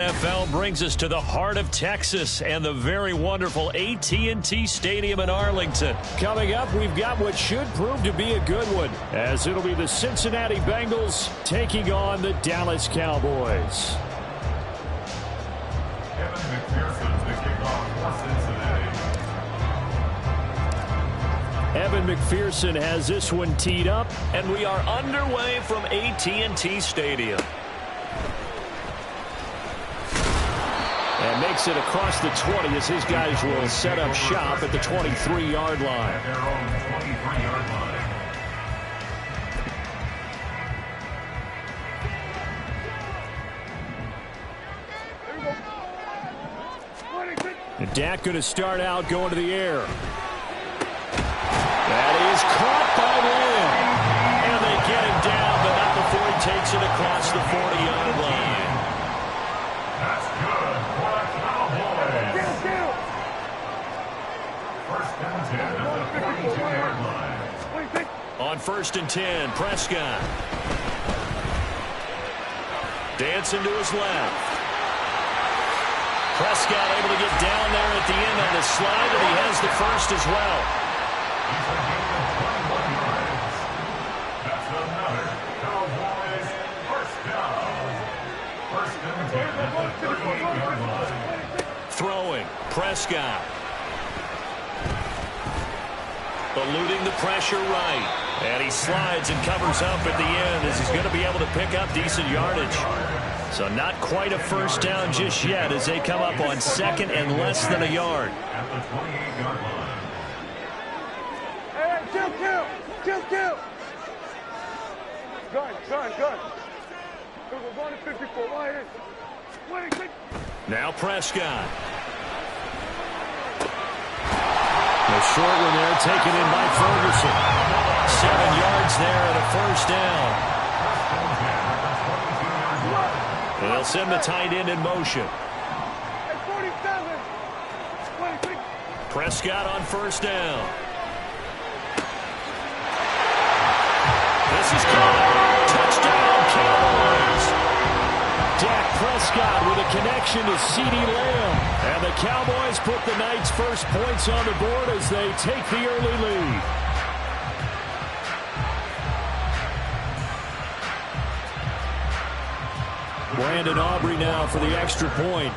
NFL brings us to the heart of Texas and the very wonderful AT&T Stadium in Arlington. Coming up, we've got what should prove to be a good one, as it'll be the Cincinnati Bengals taking on the Dallas Cowboys. Evan McPherson to kick off for Cincinnati. Evan McPherson has this one teed up, and we are underway from AT&T Stadium. And makes it across the 20 as his guys will set up shop at the 23-yard line. At their own 23-yard line. And Dak going to start out going to the air. That is caught by Lamb. And they get him down, but not before he takes it across the 40-yard line. That's good for the Cowboys. First and 10 at the 42-yard line. On 1st and 10, Prescott. Dancing to his left. Prescott able to get down there at the end on the slide, and he has the first as well. He's a gain of 21 yards. That's another Cowboys first down. First and 10 at the 38-yard line. Throwing, Prescott. Eluding the pressure right. And he slides and covers up at the end as he's going to be able to pick up decent yardage. So not quite a first down just yet as they come up on 2nd and less than a yard. At the 28-yard line. Hey, kill. Gun. We're going to 54. Wait. Now Prescott. The short one there taken in by Ferguson. 7 yards there and a first down. They'll send the tight end in motion. Prescott on first down. This is caught. Touchdown, Cowboys. Dak Prescott with a connection to CeeDee Lamb. And the Cowboys put the Knights' first points on the board as they take the early lead. Brandon Aubrey now for the extra point.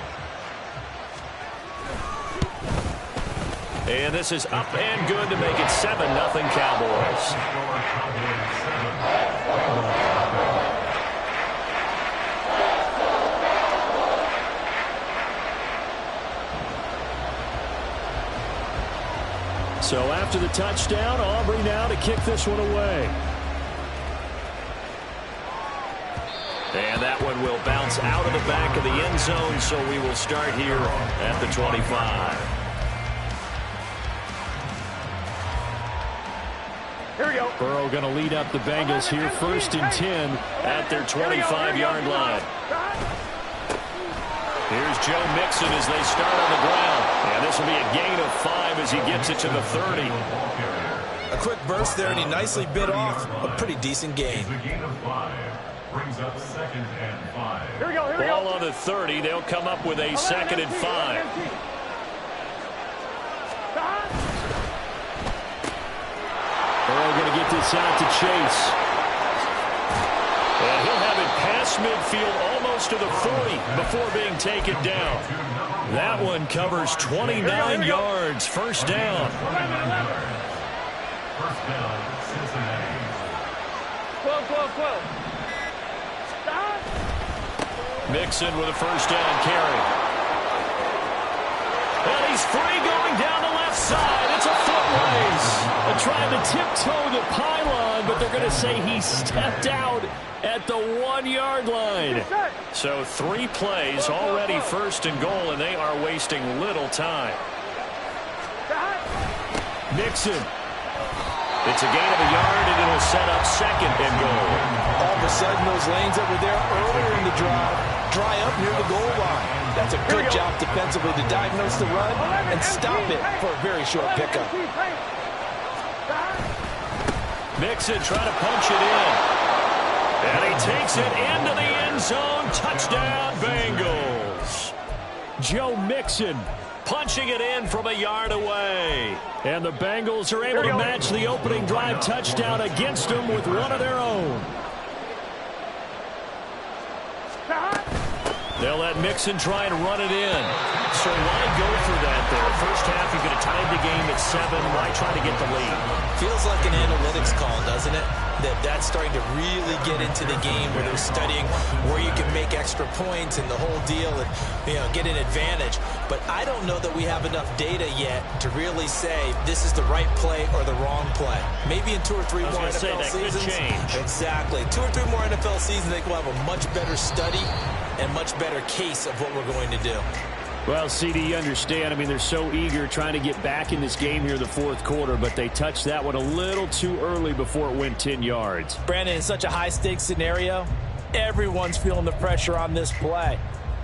And this is up and good to make it 7-0 Cowboys. So after the touchdown, Aubrey now to kick this one away. And that one will bounce out of the back of the end zone, so we will start here at the 25. Here we go. Burrow going to lead up the Bengals here, 1st and 10 at their 25-yard line. Here's Joe Mixon as they start on the ground. And this will be a gain of 5 as he gets it to the 30. A quick burst there, and he nicely bit off a pretty decent gain. The gain of 5 brings up 2nd and 5. Here we go. Ball on the 30. They'll come up with a 2nd and 5. Burrow going to get this out to Chase. And he'll have it past midfield almost to the 40 before being taken down. That one covers 29 yards. First down. First down, Cincinnati. 12. Mixon with a first down carry. And he's free going down the left side. It's a foot race. They're trying to tiptoe the pylon, but they're going to say he stepped out at the 1-yard line. So 3 plays already 1st and goal, and they are wasting little time. Mixon. It's a gain of a yard, and it'll set up 2nd and goal. All of a sudden, those lanes that were there earlier in the drive dry up near the goal line. That's a good job defensively to diagnose the run and stop it for a very short pickup. Mixon trying to punch it in. And he takes it into the end zone. Touchdown, Bengals. Joe Mixon. Punching it in from a yard away. And the Bengals are able to match the opening drive touchdown against them with one of their own. They'll let Mixon try and run it in. So why go for that there? First half, you could have tied the game at 7. Why try to get the lead? Feels like an analytics call, doesn't it? That's starting to really get into the game where they're studying where you can make extra points and the whole deal and, get an advantage. But I don't know that we have enough data yet to really say this is the right play or the wrong play. Maybe in 2 or 3 more NFL seasons. Could change. Exactly. 2 or 3 more NFL seasons, I think we'll have a much better study and much better case of what we're going to do. Well, CD, you understand. I mean, they're so eager trying to get back in this game here in the fourth quarter, but they touched that one a little too early before it went 10 yards. Brandon, in such a high-stakes scenario, everyone's feeling the pressure on this play.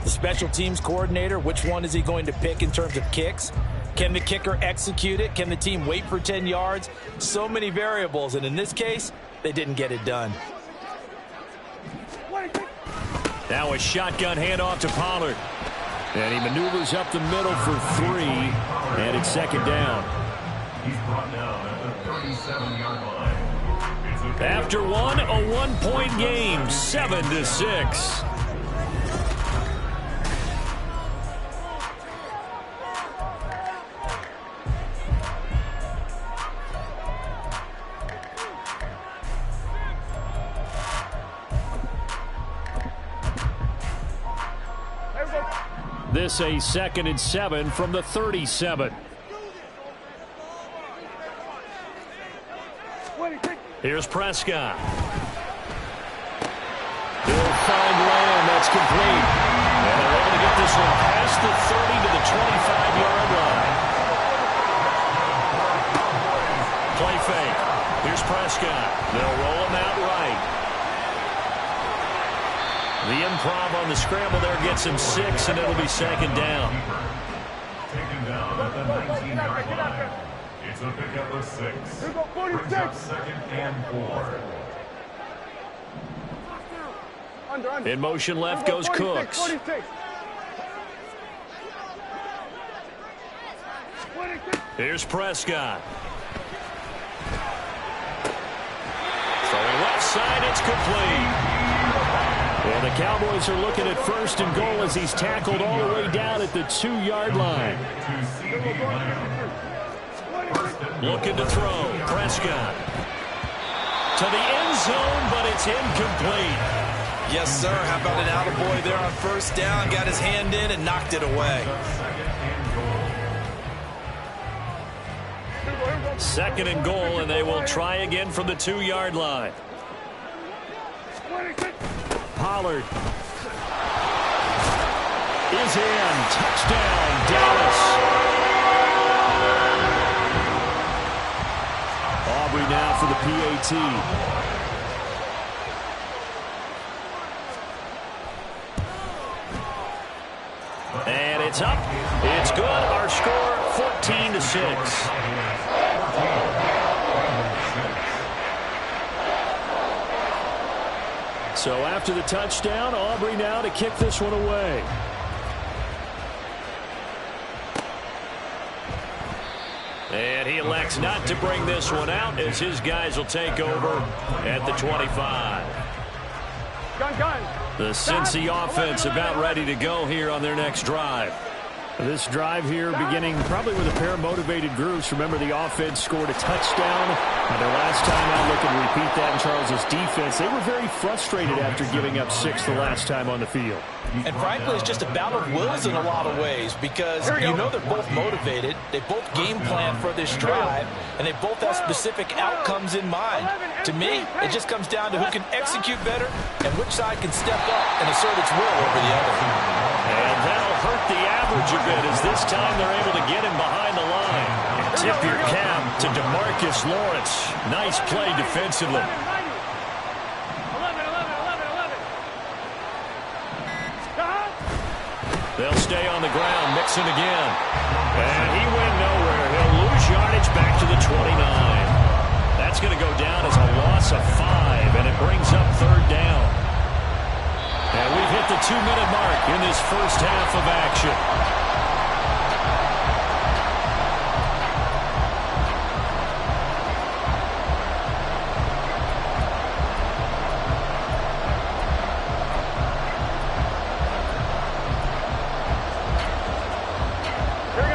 The special teams coordinator, which one is he going to pick in terms of kicks? Can the kicker execute it? Can the team wait for 10 yards? So many variables, and in this case, they didn't get it done. Now a shotgun handoff to Pollard. And he maneuvers up the middle for 3. And it's second down. He's brought down at the 37-yard line. After one, a 1-point game, 7-6. This a 2nd and 7 from the 37. Here's Prescott. He'll find Lamb. That's complete. And they're able to get this one past the 30 to the 25-yard line. Play fake. Here's Prescott. They'll roll him out right. The improv on the scramble there gets him 6, and it'll be second down. Taken down at the 19-yard line. It's a pickup of 6. Brings up 2nd and 4. In motion left goes Cooks. 46. Here's Prescott. Throwing left side, it's complete. And the Cowboys are looking at 1st and goal as he's tackled all the way down at the 2-yard line. Looking to throw. Prescott. To the end zone, but it's incomplete. Yes, sir. How about an attaboy there on 1st down? Got his hand in and knocked it away. 2nd and goal, and they will try again from the 2-yard line. Pollard is in. Touchdown, Dallas. Aubrey now for the PAT. And it's up. It's good. Our score 14-6. So after the touchdown, Aubrey now to kick this one away. And he elects not to bring this one out as his guys will take over at the 25. The Cincy offense about ready to go here on their next drive. This drive here beginning probably with a pair of motivated groups. Remember, the offense scored a touchdown. Their last time out, looking to repeat that in Charles's defense. They were very frustrated after giving up 6 the last time on the field. And frankly, it's just a battle of wills in a lot of ways because you know they're both motivated. They both game plan for this drive, and they both have specific outcomes in mind. To me, it just comes down to who can execute better and which side can step up and assert its will over the other. And that'll hurt the average a bit as this time they're able to get him behind the line. Tip your cap to DeMarcus Lawrence. Nice play defensively. They'll stay on the ground. Mixon again. And he went nowhere. He'll lose yardage back to the 29. That's going to go down as a loss of 5, and it brings up 3rd down. And we've hit the 2-minute mark in this first half of action.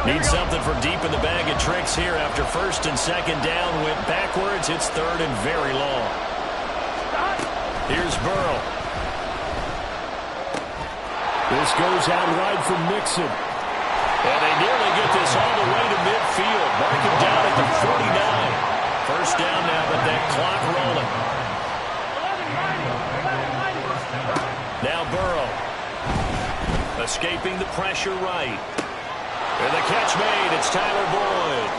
Need something from deep in the bag of tricks here after first and second down went backwards. It's third and very long. Here's Burrow. This goes out wide for Mixon. And they nearly get this all the way to midfield. Mark him down at the 49. First down now, but that clock rolling. Now Burrow. Escaping the pressure right. And the catch made. It's Tyler Boyd.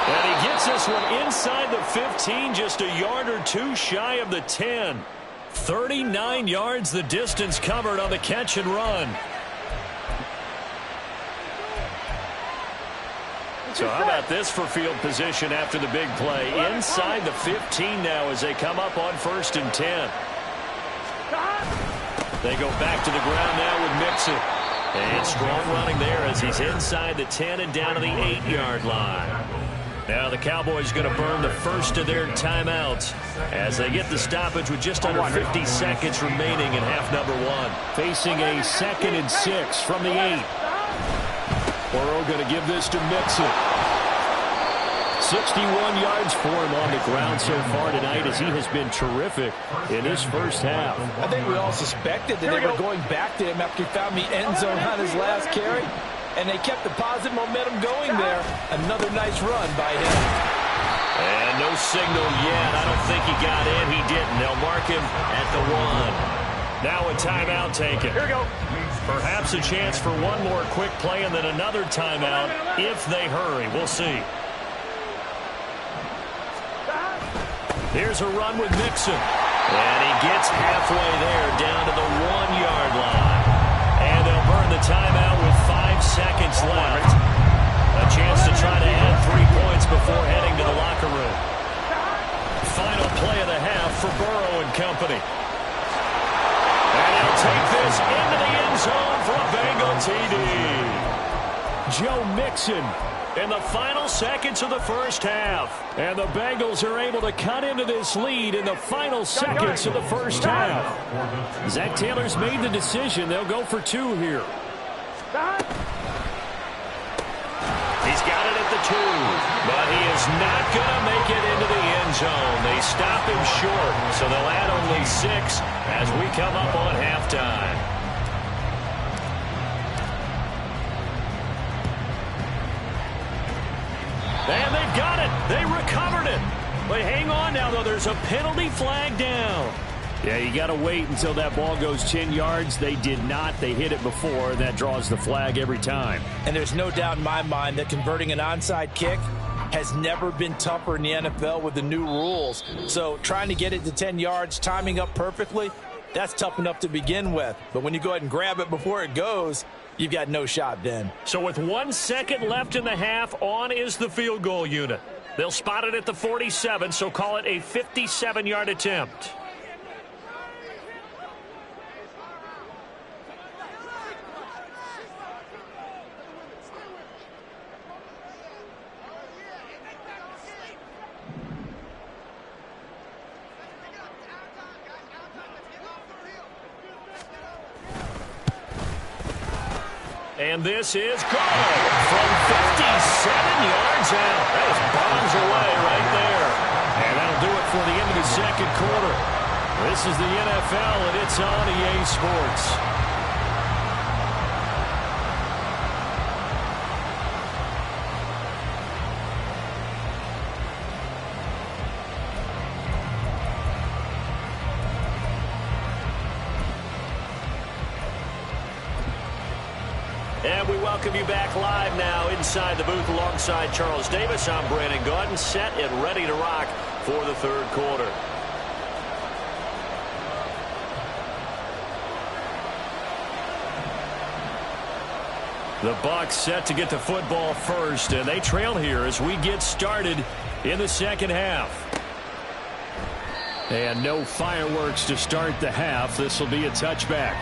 And he gets this one inside the 15, just a yard or two shy of the 10. 39 yards the distance covered on the catch and run. So how about this for field position after the big play? Inside the 15 now as they come up on first and 10. They go back to the ground now with Mixon. And strong running there as he's inside the 10 and down to the 8-yard line. Now the Cowboys going to burn the first of their timeouts as they get the stoppage with just under 50 seconds remaining in half number one. Facing a 2nd and 6 from the 8. Burrow going to give this to Mixon. 61 yards for him on the ground so far tonight as he has been terrific in his first half. I think we all suspected that they were going back to him after he found the end zone on his last carry, and they kept the positive momentum going there. Another nice run by him. And no signal yet. I don't think he got in. He didn't. They'll mark him at the 1. Now a timeout taken. Here we go. Perhaps a chance for one more quick play and then another timeout if they hurry. We'll see. Here's a run with Mixon. And he gets halfway there down to the 1-yard line. And they'll burn the timeout with 5 seconds left. A chance to try to add 3 points before heading to the locker room. Final play of the half for Burrow and company. And he'll take this into the end zone for a Bengal TD. Joe Mixon in the final seconds of the first half. And the Bengals are able to cut into this lead in the final seconds of the first half. Zach Taylor's made the decision. They'll go for 2 here. He's got it at the 2, but he is not going to make it into the end zone. They stop him short, so they'll add only 6 as we come up on halftime. And they've got it. They recovered it. But hang on now, though. There's a penalty flag down. Yeah, you got to wait until that ball goes 10 yards. They did not. They hit it before. That draws the flag every time. And there's no doubt in my mind that converting an onside kick has never been tougher in the NFL with the new rules. So trying to get it to 10 yards, timing up perfectly, that's tough enough to begin with. But when you go ahead and grab it before it goes, you've got no shot then. So with 1 second left in the half, on is the field goal unit. They'll spot it at the 47, so call it a 57-yard attempt. And this is good from 57 yards out. That is bombs away right there. And that'll do it for the end of the second quarter. This is the NFL, and it's on EA Sports. And we welcome you back live now inside the booth alongside Charles Davis. I'm Brandon Gaudin, set and ready to rock for the third quarter. The Bucs set to get the football first, and they trail here as we get started in the second half. And no fireworks to start the half. This will be a touchback.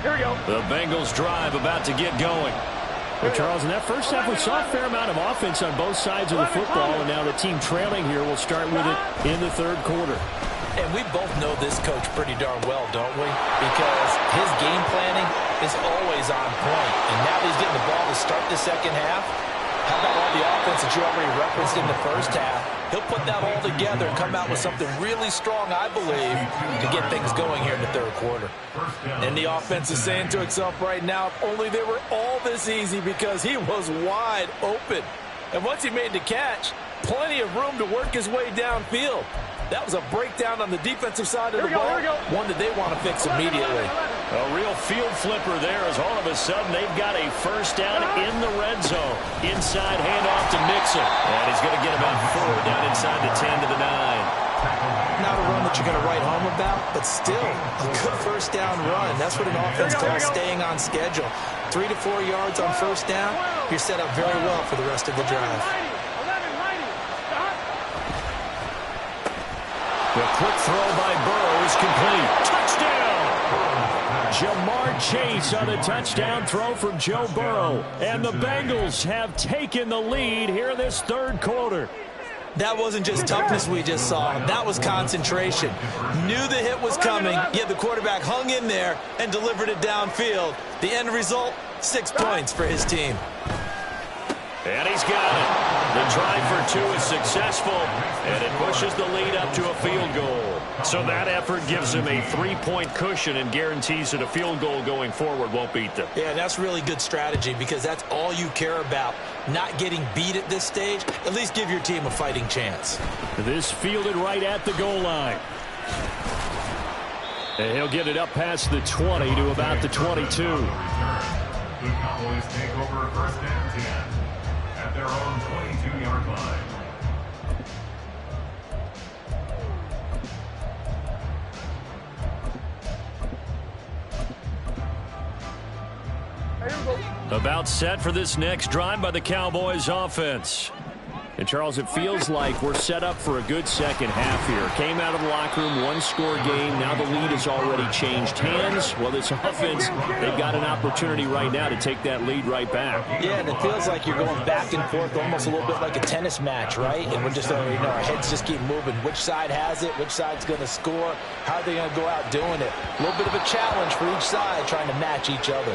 Here we go. The Bengals drive about to get going. Well, Charles, in that first half, we saw a fair amount of offense on both sides of the football, and now the team trailing here will start with it in the third quarter. And we both know this coach pretty darn well, don't we? Because his game planning is always on point. And now that he's getting the ball to start the second half, how about all the offense that you already referenced in the first half? He'll put that all together and come out with something really strong, I believe, to get things going here in the third quarter. And the offense is saying to itself right now, if only they were all this easy, because he was wide open. And once he made the catch, plenty of room to work his way downfield. That was a breakdown on the defensive side of the ball, one that they want to fix immediately. A real field flipper there as all of a sudden they've got a first down in the red zone. Inside handoff to Mixon. And he's going to get about 4 down inside the 10 to the 9. Not a run that you're going to write home about, but still a good first down run. That's what an offense calls staying on schedule. 3 to 4 yards on first down, you're set up very well for the rest of the drive. The quick throw by Burrow is complete. Touchdown! Jamar Chase on a touchdown throw from Joe Burrow. And the Bengals have taken the lead here in this third quarter. That wasn't just toughness we just saw. That was concentration. Knew the hit was coming, yet the quarterback hung in there and delivered it downfield. The end result, 6 points for his team. And he's got it. The drive for 2 is successful, and it pushes the lead up to a field goal. So that effort gives him a 3-point cushion and guarantees that a field goal going forward won't beat them. Yeah, that's really good strategy, because that's all you care about. Not getting beat at this stage. At least give your team a fighting chance. This fielded right at the goal line. And he'll get it up past the 20 to about the 22. The Cowboys take over first and 10 at their own 22-yard line. About set for this next drive by the Cowboys offense. And, Charles, it feels like we're set up for a good second half here. Came out of the locker room, one-score game. Now the lead has already changed hands. Well, this offense, they've got an opportunity right now to take that lead right back. Yeah, and it feels like you're going back and forth almost a little bit like a tennis match, right? And we're just, our heads just keep moving. Which side has it? Which side's going to score? How are they going to go out doing it? A little bit of a challenge for each side trying to match each other.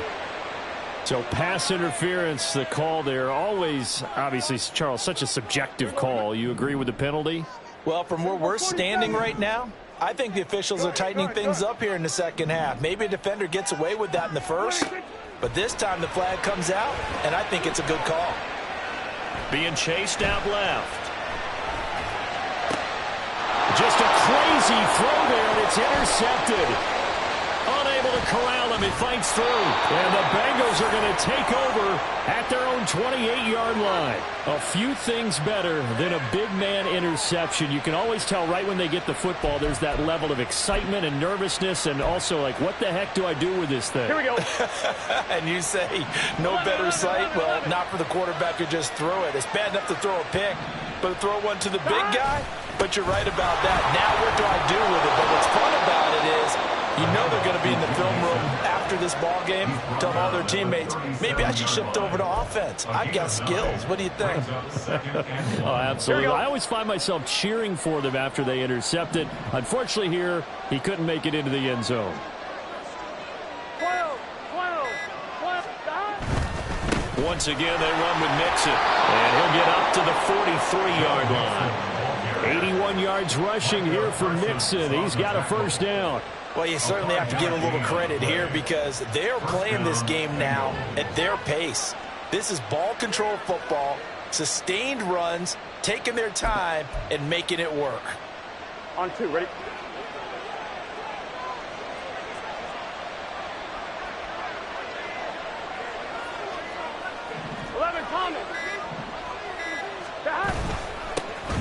So pass interference, the call there. Always, obviously, Charles, such a subjective call. You agree with the penalty? Well, from where we're standing right now, I think the officials are tightening things up here in the second half. Maybe a defender gets away with that in the first, but this time the flag comes out, and I think it's a good call. Being chased out left. Just a crazy throw there, and it's intercepted. Unable to corral him, he fights through. And the Bengals are going to take over at their own 28-yard line. A few things better than a big man interception. You can always tell right when they get the football, there's that level of excitement and nervousness, and also like, what the heck do I do with this thing? Here we go. And you say, no better sight? Well, not for the quarterback to just throw it. It's bad enough to throw a pick, but to throw one to the big guy? But you're right about that. Now what do I do with it? But what's fun about it is, you know they're going to be in the film room after this ball game, telling all their teammates, maybe I should shift over to offense. I've got skills. What do you think? Oh, absolutely. I always find myself cheering for them after they intercept it. Unfortunately here, he couldn't make it into the end zone. 12. Once again, they run with Mixon. And he'll get up to the 43-yard line. 81 yards rushing here for Mixon. He's got a first down. Well, you certainly have to give a little credit here because they're playing this game now at their pace. This is ball control football, sustained runs, taking their time, and making it work. On 2, ready? Thomas.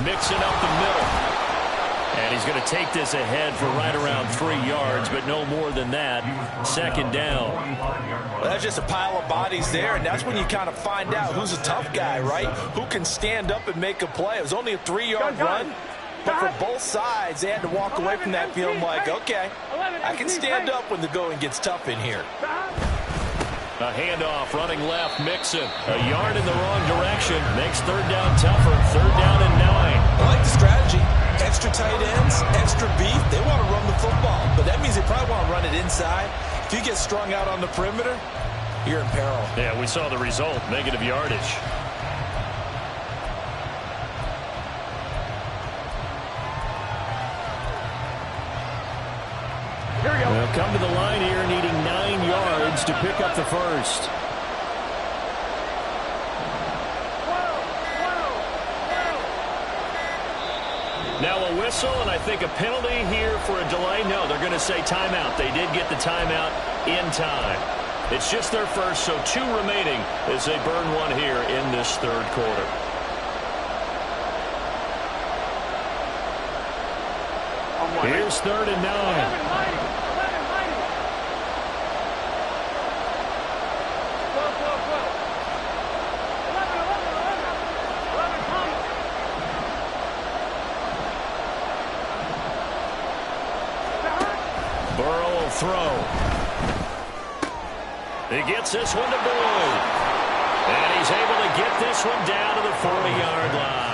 mixing up the middle. And he's going to take this ahead for right around 3 yards, but no more than that. Second down. Well, that's just a pile of bodies there, and that's when you kind of find out who's a tough guy, right? Who can stand up and make a play. It was only a 3-yard run, but for both sides, they had to walk away from that feeling like, okay, I can stand up when the going gets tough in here. A handoff, running left, Mixon. A yard in the wrong direction. Makes third down tougher. Third down and 9. I like the strategy. Extra tight ends, extra beef. They want to run the football, but that means they probably want to run it inside. If you get strung out on the perimeter, you're in peril. Yeah, we saw the result. Negative yardage. Here we go. They'll come to the line here needing 9 yards to pick up the first. Now a whistle, and I think a penalty here for a delay. No, they're going to say timeout. They did get the timeout in time. It's just their first, so 2 remaining as they burn one here in this third quarter. Here's third and 9. Burrow will throw. He gets this one to Boyd. And he's able to get this one down to the 40-yard line.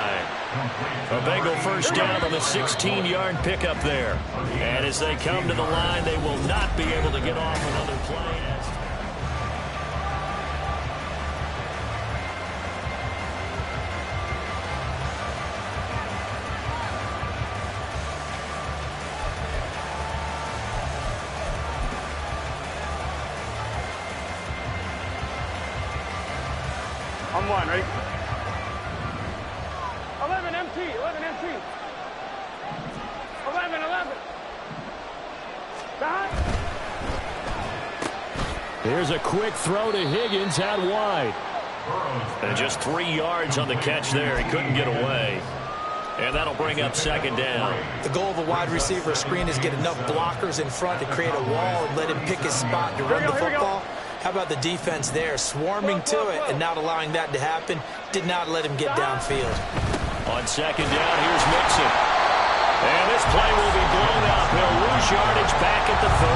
A Bengal first down on the 16-yard pickup there. And as they come to the line, they will not be able to get off another play. On one, ready? 11 MT, 11 MT. 11. Back. Here's a quick throw to Higgins out wide. And just 3 yards on the catch there. He couldn't get away. And that'll bring up second down. The goal of a wide receiver screen is get enough blockers in front to create a wall and let him pick his spot to run the football. How about the defense there, swarming to it and not allowing that to happen? Did not let him get downfield. On second down, here's Mixon. And this play will be blown up. He'll lose yardage back at the 38.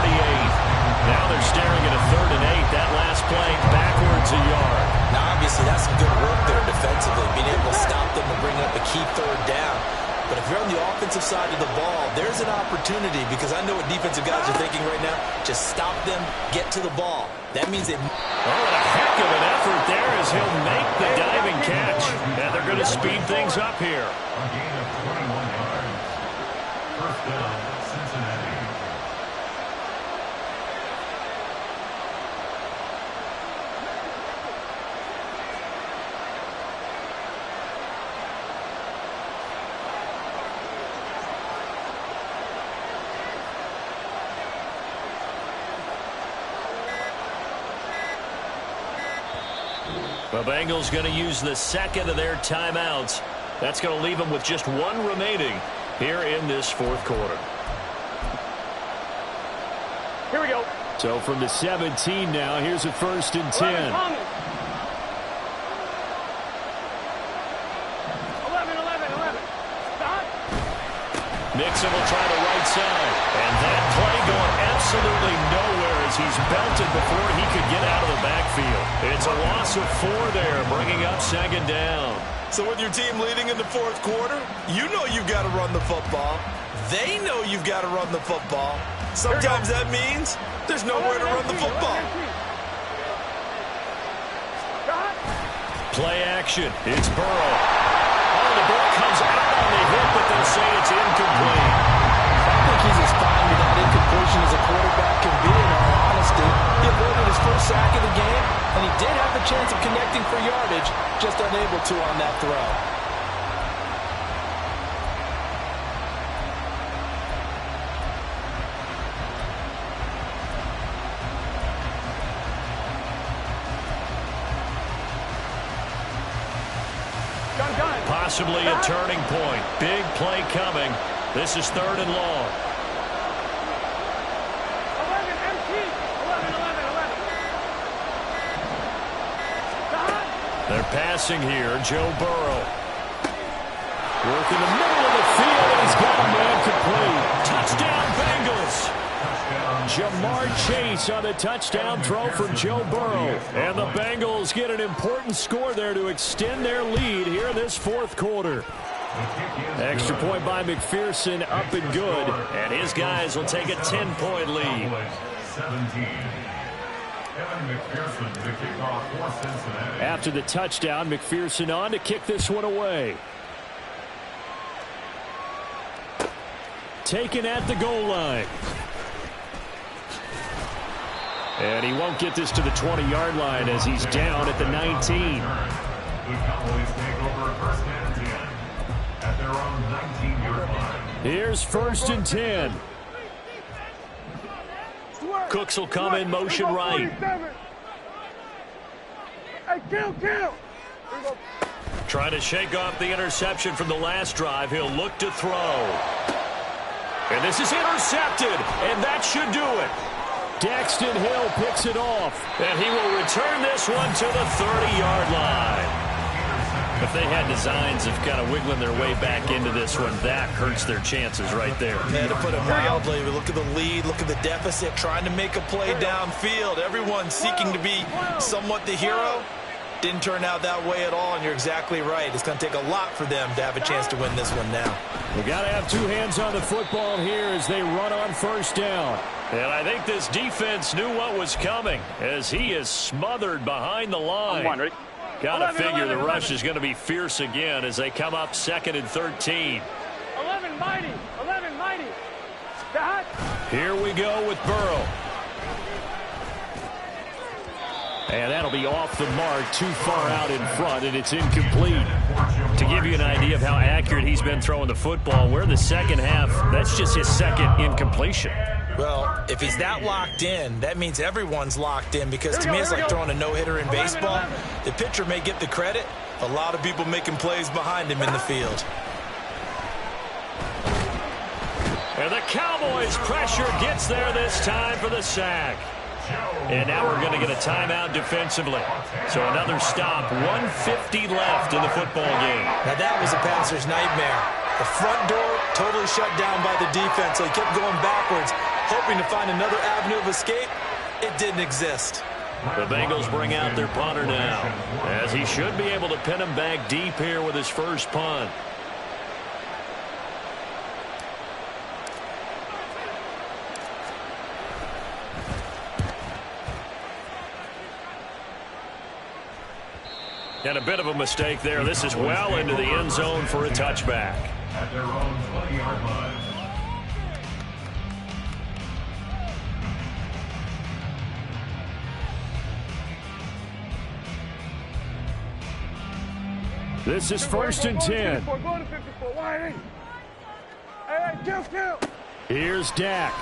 Now they're staring at a 3rd and 8. That last play backwards a yard. Now, obviously, that's some good work there defensively, being able to stop them and bring up a key 3rd down. But if you're on the offensive side of the ball, there's an opportunity because I know what defensive guys are thinking right now. Just stop them, get to the ball. That means they... Oh, and a heck of an effort there as he'll make the diving catch. And they're going to speed things up here. A gain of 21 yards. First down, Cincinnati. The Bengals going to use the second of their timeouts. That's going to leave them with just 1 remaining here in this fourth quarter. Here we go. So from the 17 now, here's a 1st and 10. 11. Stop. Mixon will try the right side. And that play going absolutely nowhere as he's belted before he could get out of the backfield. It's a loss of 4 there, bringing up second down. So with your team leading in the fourth quarter, you know you've got to run the football. They know you've got to run the football. Sometimes that means there's nowhere to run the football. Play action. It's Burrow. Oh, the ball comes out on the hit, but they'll say it's incomplete. I think he's as fine with that incompletion as a quarterback can be, in all honesty. He avoided his first sack of the game, and he did have the chance of connecting for yardage, just unable to on that throw. possibly a turning point. Big play coming. This is 3rd and long. 11 MT. 11. They're passing here. Joe Burrow. Working the middle of the field, and he's got a man complete. Touchdown, Bengals. Jamar Chase on the touchdown throw from Joe Burrow. And the Bengals get an important score there to extend their lead here in this 4th quarter. Extra point by McPherson, up and good. And his guys will take a 10-point lead. 17. Kevin McPherson to kick off for Cincinnati. After the touchdown, McPherson on to kick this one away. Taken at the goal line. And he won't get this to the 20-yard line as he's down at the 19. The Cowboys take over 1st and 10 at their own 19-yard line. Here's 1st and 10. Cooks will come in motion right. Hey, kill. Trying to shake off the interception from the last drive. He'll look to throw. And this is intercepted, and that should do it. Daxton Hill picks it off, and he will return this one to the 30-yard line. If they had designs of kind of wiggling their way back into this one, that hurts their chances right there. Yeah, to put it mildly, we look at the lead, look at the deficit, trying to make a play downfield. Everyone seeking to be somewhat the hero. Didn't turn out that way at all, and you're exactly right. It's going to take a lot for them to have a chance to win this one now. We got to have 2 hands on the football here as they run on 1st down. And I think this defense knew what was coming as he is smothered behind the line. One, ready? Got to figure the rush is going to be fierce again as they come up 2nd and 13. 11 mighty. Here we go with Burrow. And that'll be off the mark, too far out in front, and it's incomplete. To give you an idea of how accurate he's been throwing the football, we're in the 2nd half. That's just his 2nd incompletion. Well, if he's that locked in, that means everyone's locked in, because to me it's like throwing a no-hitter in baseball. The pitcher may get the credit. A lot of people making plays behind him in the field. And the Cowboys' pressure gets there this time for the sack. And now we're going to get a timeout defensively. So another stop, 1:50 left in the football game. Now that was a passer's nightmare. The front door totally shut down by the defense, so he kept going backwards, hoping to find another avenue of escape. It didn't exist. The Bengals bring out their punter now, as he should be able to pin him back deep here with his first punt. And a bit of a mistake there. This is well into the end zone for a touchback. At their own 20-yard line. This is 1st and 10. Go to 54. Wide. Hey, kill. Here's Dak.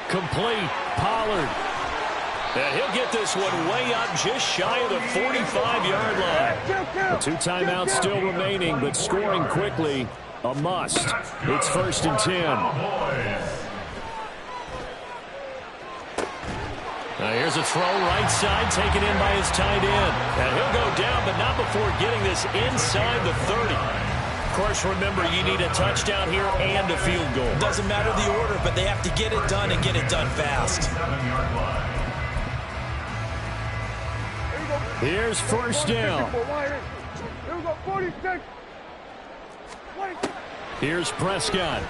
Complete. Pollard. And he'll get this one way up just shy of the 45-yard line. The 2 timeouts still remaining, but scoring quickly, a must. It's 1st and 10. Now here's a throw right side taken in by his tight end. And he'll go down, but not before getting this inside the 30. Of course, remember, you need a touchdown here and a field goal. Doesn't matter the order, but they have to get it done and get it done fast. Here's 1st down. Here we go, 46. Here's Prescott.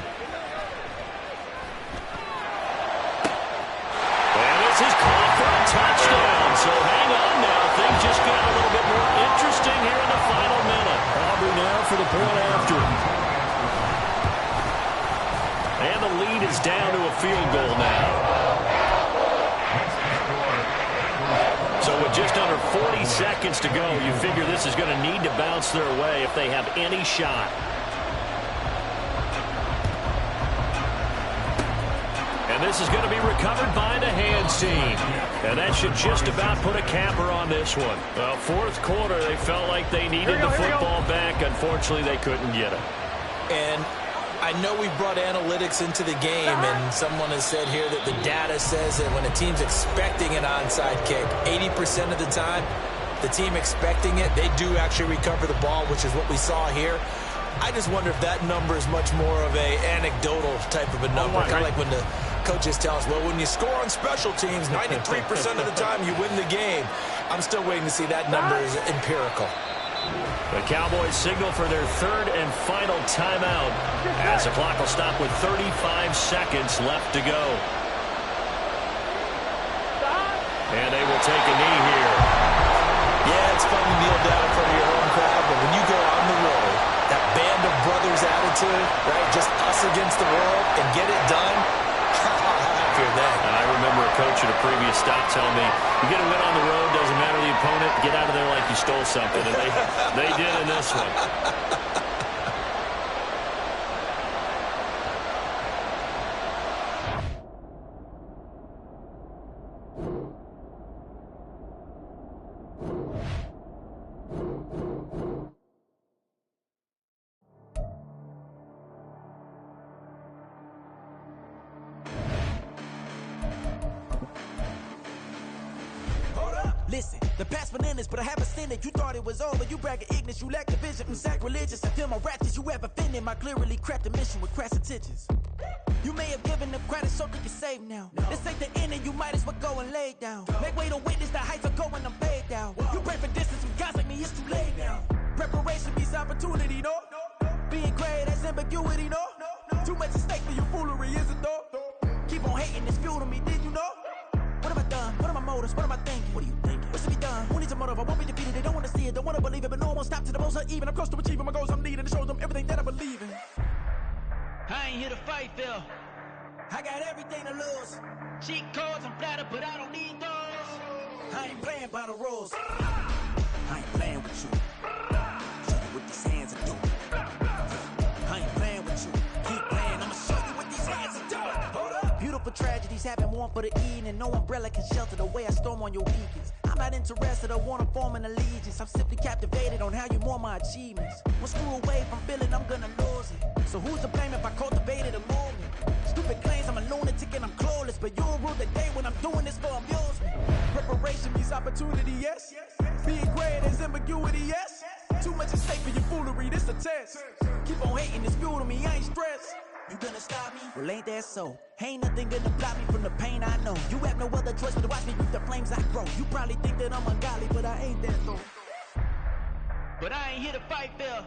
And this is caught for a touchdown. So hang on now. Things just got a little bit more interesting here in the final minute. Aubrey now for the point after. And the lead is down to a field goal now. So with just under 40 seconds to go, you figure this is going to need to bounce their way if they have any shot. And And this is going to be recovered by the hands team. And that should just about put a capper on this one. Well, fourth quarter, they felt like they needed the football back. Unfortunately, they couldn't get it. And I know we brought analytics into the game, and someone has said here that the data says that when a team's expecting an onside kick, 80% of the time, the team expecting it, they do actually recover the ball, which is what we saw here. I just wonder if that number is much more of a anecdotal type of a number, kind of like when the coaches tell us, well, when you score on special teams, 93% of the time you win the game. I'm still waiting to see that number is empirical. The Cowboys signal for their third and final timeout as the clock will stop with 35 seconds left to go. And they will take a knee here. Yeah, it's fun to kneel down in front of your home crowd, but when you go on the road, that band of brothers attitude, right, just us against the world, and get it done, happier than. I remember a coach at a previous stop telling me, you get a win on the road, doesn't matter the opponent, get out of there like you stole something. And they did in this one. Listen, the past bananas, but I haven't seen it. You thought it was over, you bragging ignorance, you lack the vision from sacrilegious. I feel my ratchets, you have offended my clearly crafted mission with crass intentions. You may have given them credit so they can save now. This ain't the end and you might as well go and lay down. Make way to witness the heights are going, I'm paid down. You pray for distance from guys like me, it's too late now. Preparation means opportunity, no? Being great has ambiguity, no? Too much at stake for your foolery, is it though? Keep on hating, it's fuel to me, did you know? What have I done? What are my motives? What am I thinking? What are you thinking? What should be done? Who needs a motive? I won't be defeated. They don't want to see it, don't want to believe it, but no one won't stop to the most uneven. I'm close to achieving my goals. I'm needing to show them everything that I believe in. I ain't here to fight, Phil. I got everything to lose. Cheat codes, I'm flattered, but I don't need those. I ain't playing by the rules. I ain't playing with you. Show you what these hands are doing. I ain't playing with you. Keep playing, I'ma show you what these hands are doing. Hold up. Beautiful tragedies happen, one for the evening. No umbrella can shelter the way I storm on your weekends. I'm not interested, I wanna form an allegiance. I'm simply captivated on how you more my achievements. One screw away from feeling I'm gonna lose it. So who's to blame if I cultivated a movement? Stupid claims I'm a lunatic and I'm clueless, but you'll rule the day when I'm doing this for amusement. Preparation means opportunity, yes. Being great is ambiguity, yes. Too much at stake for your foolery, this a test. Keep on hating, it's fuel to me, I ain't stressed. You gonna stop me? Well, ain't that so? Ain't nothing gonna block me from the pain I know. You have no other choice but to watch me with the flames I grow. You probably think that I'm ungodly, but I ain't that though. But I ain't here to fight, Phil.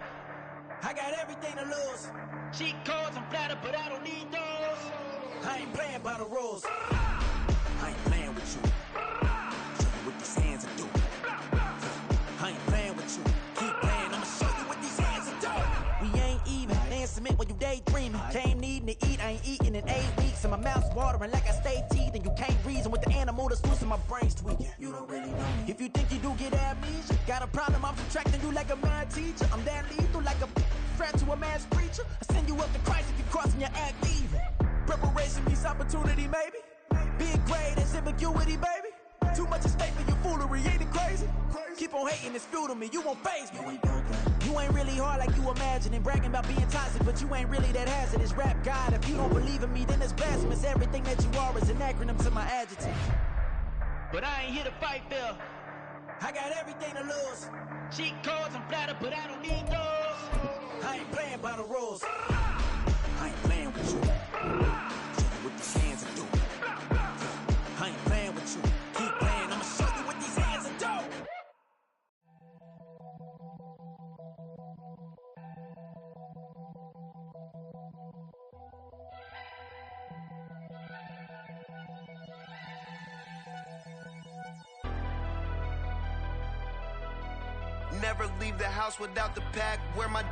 I got everything to lose. Cheat codes, I'm flattered, but I don't need those. I ain't playing by the rules. I ain't playing with you. Show you what these hands are doing. I ain't playing with you. Keep playing, I'ma show you what these hands are doing. We ain't even. Man, submit when you daydreaming. Came needing to eat, I ain't eating in 8 weeks. And my mouth's watering like I stay teeth. And you can't reason with the animal that's loose and my brain's tweaking. You don't really know me. If you think you do get amnesia, got a problem, I'm subtracting you like a mad teacher. I'm that lethal like a threat to a mass preacher. I send you up to Christ if you crossing your act evil. Preparation means opportunity, maybe. Being great is ambiguity, baby. Too much at stake for your foolery, ain't it crazy? Keep on hating, it's fuel to me, you won't faze me. You ain't really hard like you imagine and bragging about being toxic, but you ain't really that hazardous. Rap God, if you don't believe in me, then it's blasphemous. Everything that you are is an acronym to my adjective. But I ain't here to fight, Phil. I got everything to lose. Cheat codes, I'm flattered, but I don't need those. I ain't playing by the rules. I ain't playing with you. Show you what these hands are doing. I ain't playing with you. Keep playing, I'ma show you what these hands are doing. Never leave the house without the pack. Where my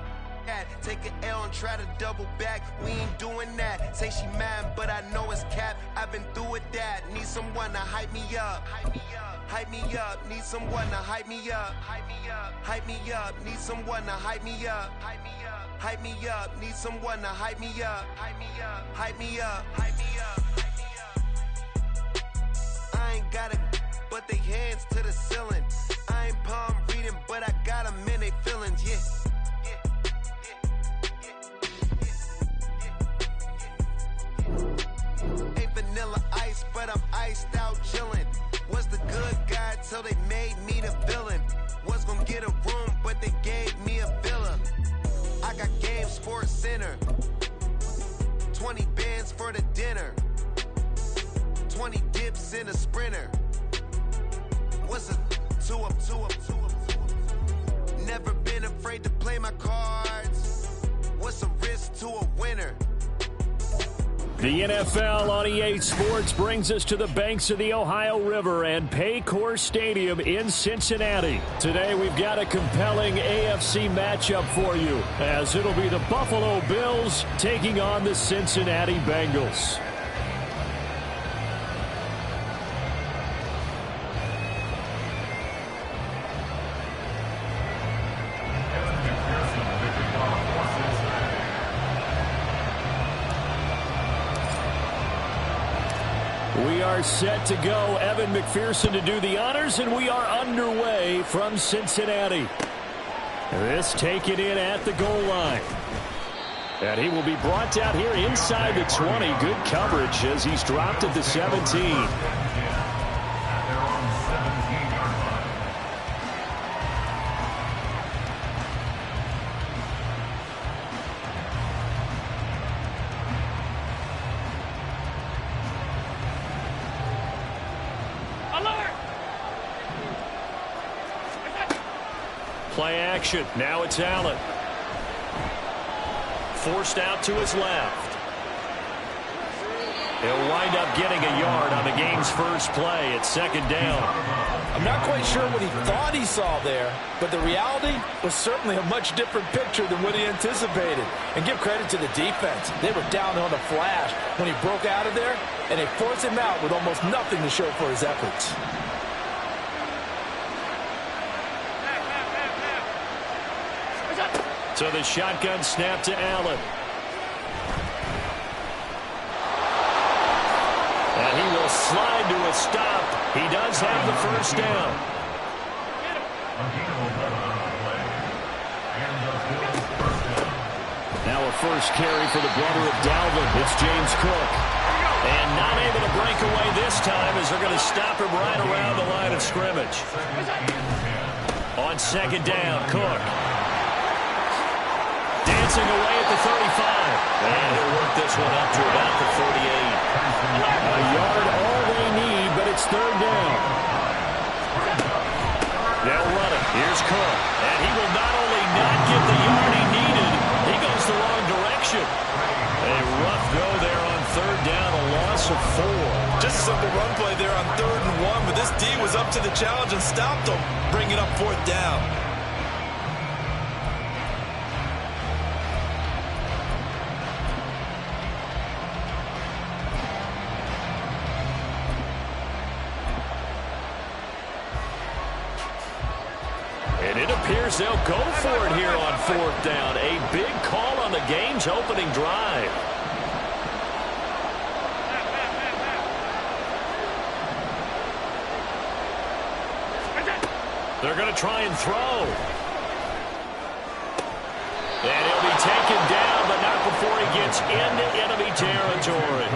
at? Take an L and try to double back. We ain't doing that. Say she mad, but I know it's cap. I've been through with that. Need someone to hype me up. Hype me up. Hype me up. Need someone to hype me up. Hype me up. Hype me up. Need someone to hype me up. Hype me up. Hype me up. Need someone to hype me up. Hype me up. Hype me up. Hype me up. but they hands to the ceiling. I ain't palm reading, but I got them in they feelings, yeah. Ain't vanilla ice, but I'm iced out chillin'. Was the good guy till they made me the villain. Was gonna get a room, but they gave me a villa. I got Game Sports Center. 20 bands for the dinner. 20 dips in a sprinter. What's a 2 up, 2 up, 2 up, 2 up? Never been afraid to play my cards. What's a risk to a winner? The NFL on EA Sports brings us to the banks of the Ohio River and Paycor Stadium in Cincinnati. Today we've got a compelling AFC matchup for you, as it'll be the Buffalo Bills taking on the Cincinnati Bengals. We are set to go. Evan McPherson to do the honors, and we are underway from Cincinnati. This taken in at the goal line. And he will be brought down here inside the 20. Good coverage as he's dropped at the 17. Play action. Now it's Allen. Forced out to his left. He'll wind up getting a yard on the game's first play at second down. I'm not quite sure what he thought he saw there, but the reality was certainly a much different picture than what he anticipated. And give credit to the defense. They were down on a flash when he broke out of there, and they forced him out with almost nothing to show for his efforts. So the shotgun snap to Allen. And he will slide to a stop. He does have the first down. Now a first carry for the brother of Dalvin. It's James Cook. And not able to break away this time as they're going to stop him right around the line of scrimmage. On second down, Cook. Dancing away at the 35. And he'll work this one up to about the 48. A yard all they need, but it's third down. They'll run it. Here's Cook. And he will not only not get the yard he needed, he goes the wrong direction. A rough go there on third down, a loss of 4. Just a simple run play there on 3rd and 1, but this D was up to the challenge and stopped him, bringing up 4th down. And it appears they'll go for it here on 4th down. A big call on the game's opening drive. They're going to try and throw. And he'll be taken down, but not before he gets into enemy territory.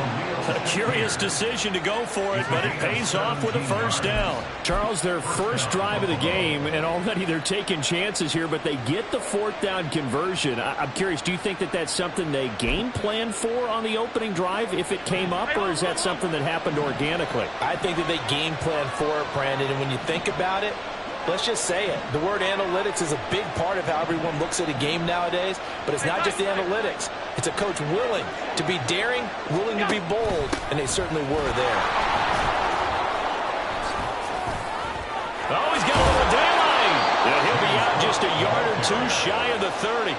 A curious decision to go for it, but it pays off with a first down. Charles, their first drive of the game, and already they're taking chances here, but they get the 4th down conversion. I'm curious, do you think that that's something they game plan for on the opening drive if it came up, or is that something that happened organically? I think that they game plan for it, Brandon, and when you think about it, let's just say it. The word analytics is a big part of how everyone looks at a game nowadays, but it's not just the analytics. It's a coach willing to be daring, willing to be bold, and they certainly were there. Oh, he's got a little daylight. Yeah, he'll be out just a yard or 2 shy of the 30.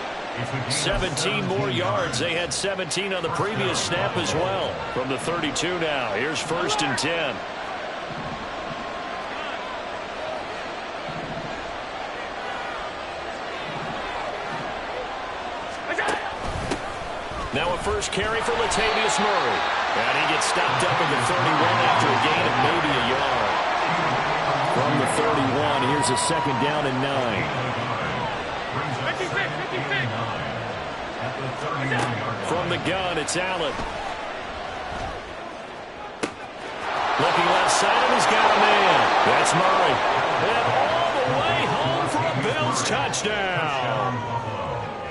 17 more yards. They had 17 on the previous snap as well. From the 32 now. Here's 1st and 10. Now a first carry for Latavius Murray. And he gets stopped up at the 31 after a gain of maybe a yard. From the 31, here's a second down and 9. 56. From the gun, it's Allen. Looking left side, and he's got a man. That's Murray. And all the way home for a Bills touchdown.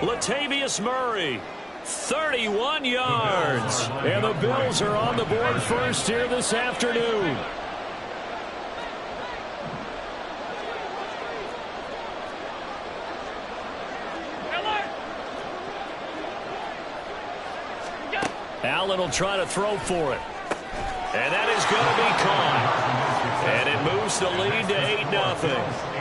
Latavius Murray, 31 yards. And the Bills are on the board first here this afternoon. Allen will try to throw for it. And that is going to be caught. And it moves the lead to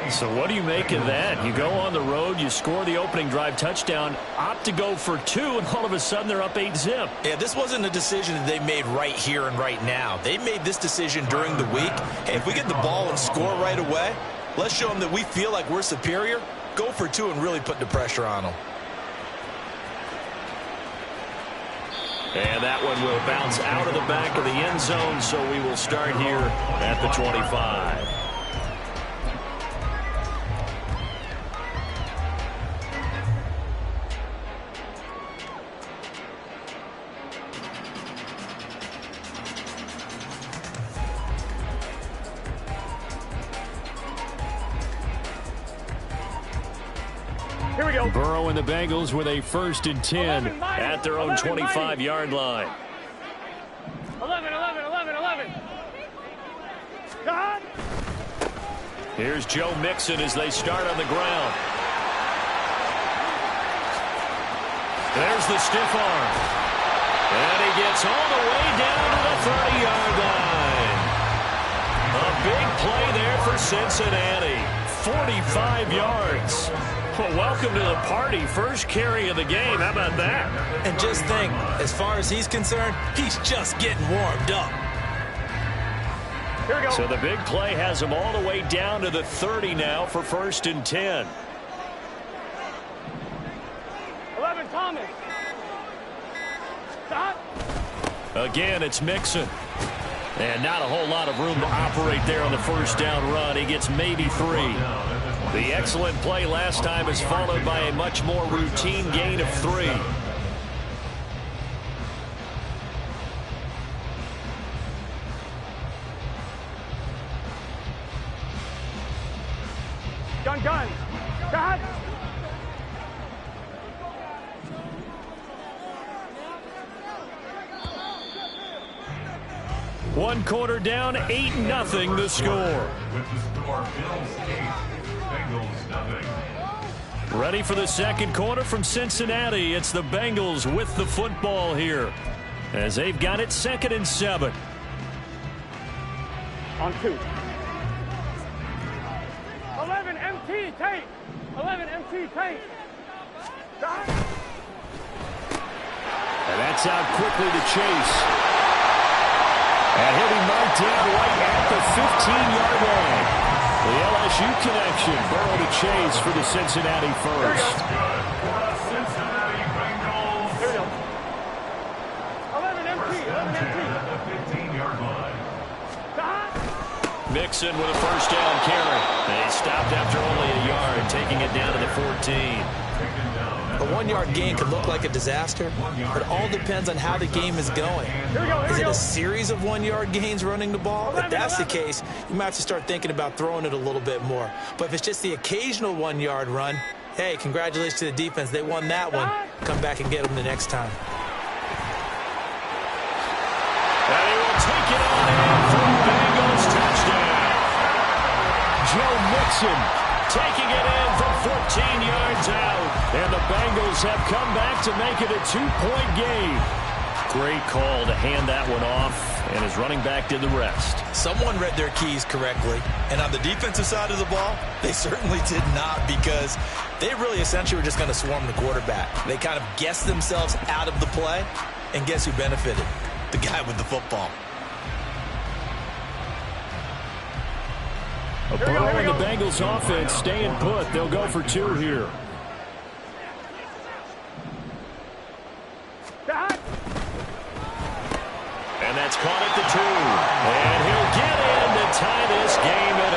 8-0. So what do you make of that? You go on the road, you score the opening drive touchdown, opt to go for 2, and all of a sudden they're up 8-zip. Yeah, this wasn't a decision that they made right here and right now. They made this decision during the week. Hey, if we get the ball and score right away, let's show them that we feel like we're superior. Go for 2 and really put the pressure on them. And that one will bounce out of the back of the end zone, so we will start here at the 25. Here we go. Burrow and the Bengals with a 1st and 10 at their own 25-yard line. 11. God. Here's Joe Mixon as they start on the ground. There's the stiff arm. And he gets all the way down to the 30-yard line. A big play there for Cincinnati. 45 yards. Well, welcome to the party. First carry of the game. How about that? And just think, as far as he's concerned, he's just getting warmed up. Here we go. So the big play has him all the way down to the 30 now for 1st and 10. 11, Thomas. Stop. Again, it's Mixon. And not a whole lot of room to operate there on the first down run. He gets maybe 3. The excellent play last time is followed by a much more routine gain of 3. Gun. God. One quarter down, 8-0 the score. With the score, Bills 8, Bengals 0. Ready for the second quarter from Cincinnati. It's the Bengals with the football here as they've got it 2nd and 7. On 2. 11 MT tape. 11 MT tape. God. And that's out quickly to Chase. And he'll be marked down right at the 15-yard line. The LSU connection. Burrow to Chase for the Cincinnati first. Good for the Cincinnati Bengals. Here we go. 11 MT. 11 MT. At the 15-yard line. God. Mixon with a first down carry. And he stopped after only a yard, taking it down to the 14. A 1-yard gain could look like a disaster, but it all depends on how the game is going. Is it a series of 1-yard gains running the ball? If that's the case, you might have to start thinking about throwing it a little bit more. But if it's just the occasional 1-yard run, hey, congratulations to the defense. They won that one. Come back and get them the next time. And he will take it on in for Bengals touchdown. Joe Mixon taking it in from 14 yards out. And the Bengals have come back to make it a 2-point game. Great call to hand that one off, and his running back did the rest. Someone read their keys correctly, and on the defensive side of the ball, they certainly did not, because they really essentially were just going to swarm the quarterback. They kind of guessed themselves out of the play, and guess who benefited? The guy with the football. Burrow and the Bengals offense staying put. They'll go for 2 here. And that's caught at the 2. And he'll get in to tie this game at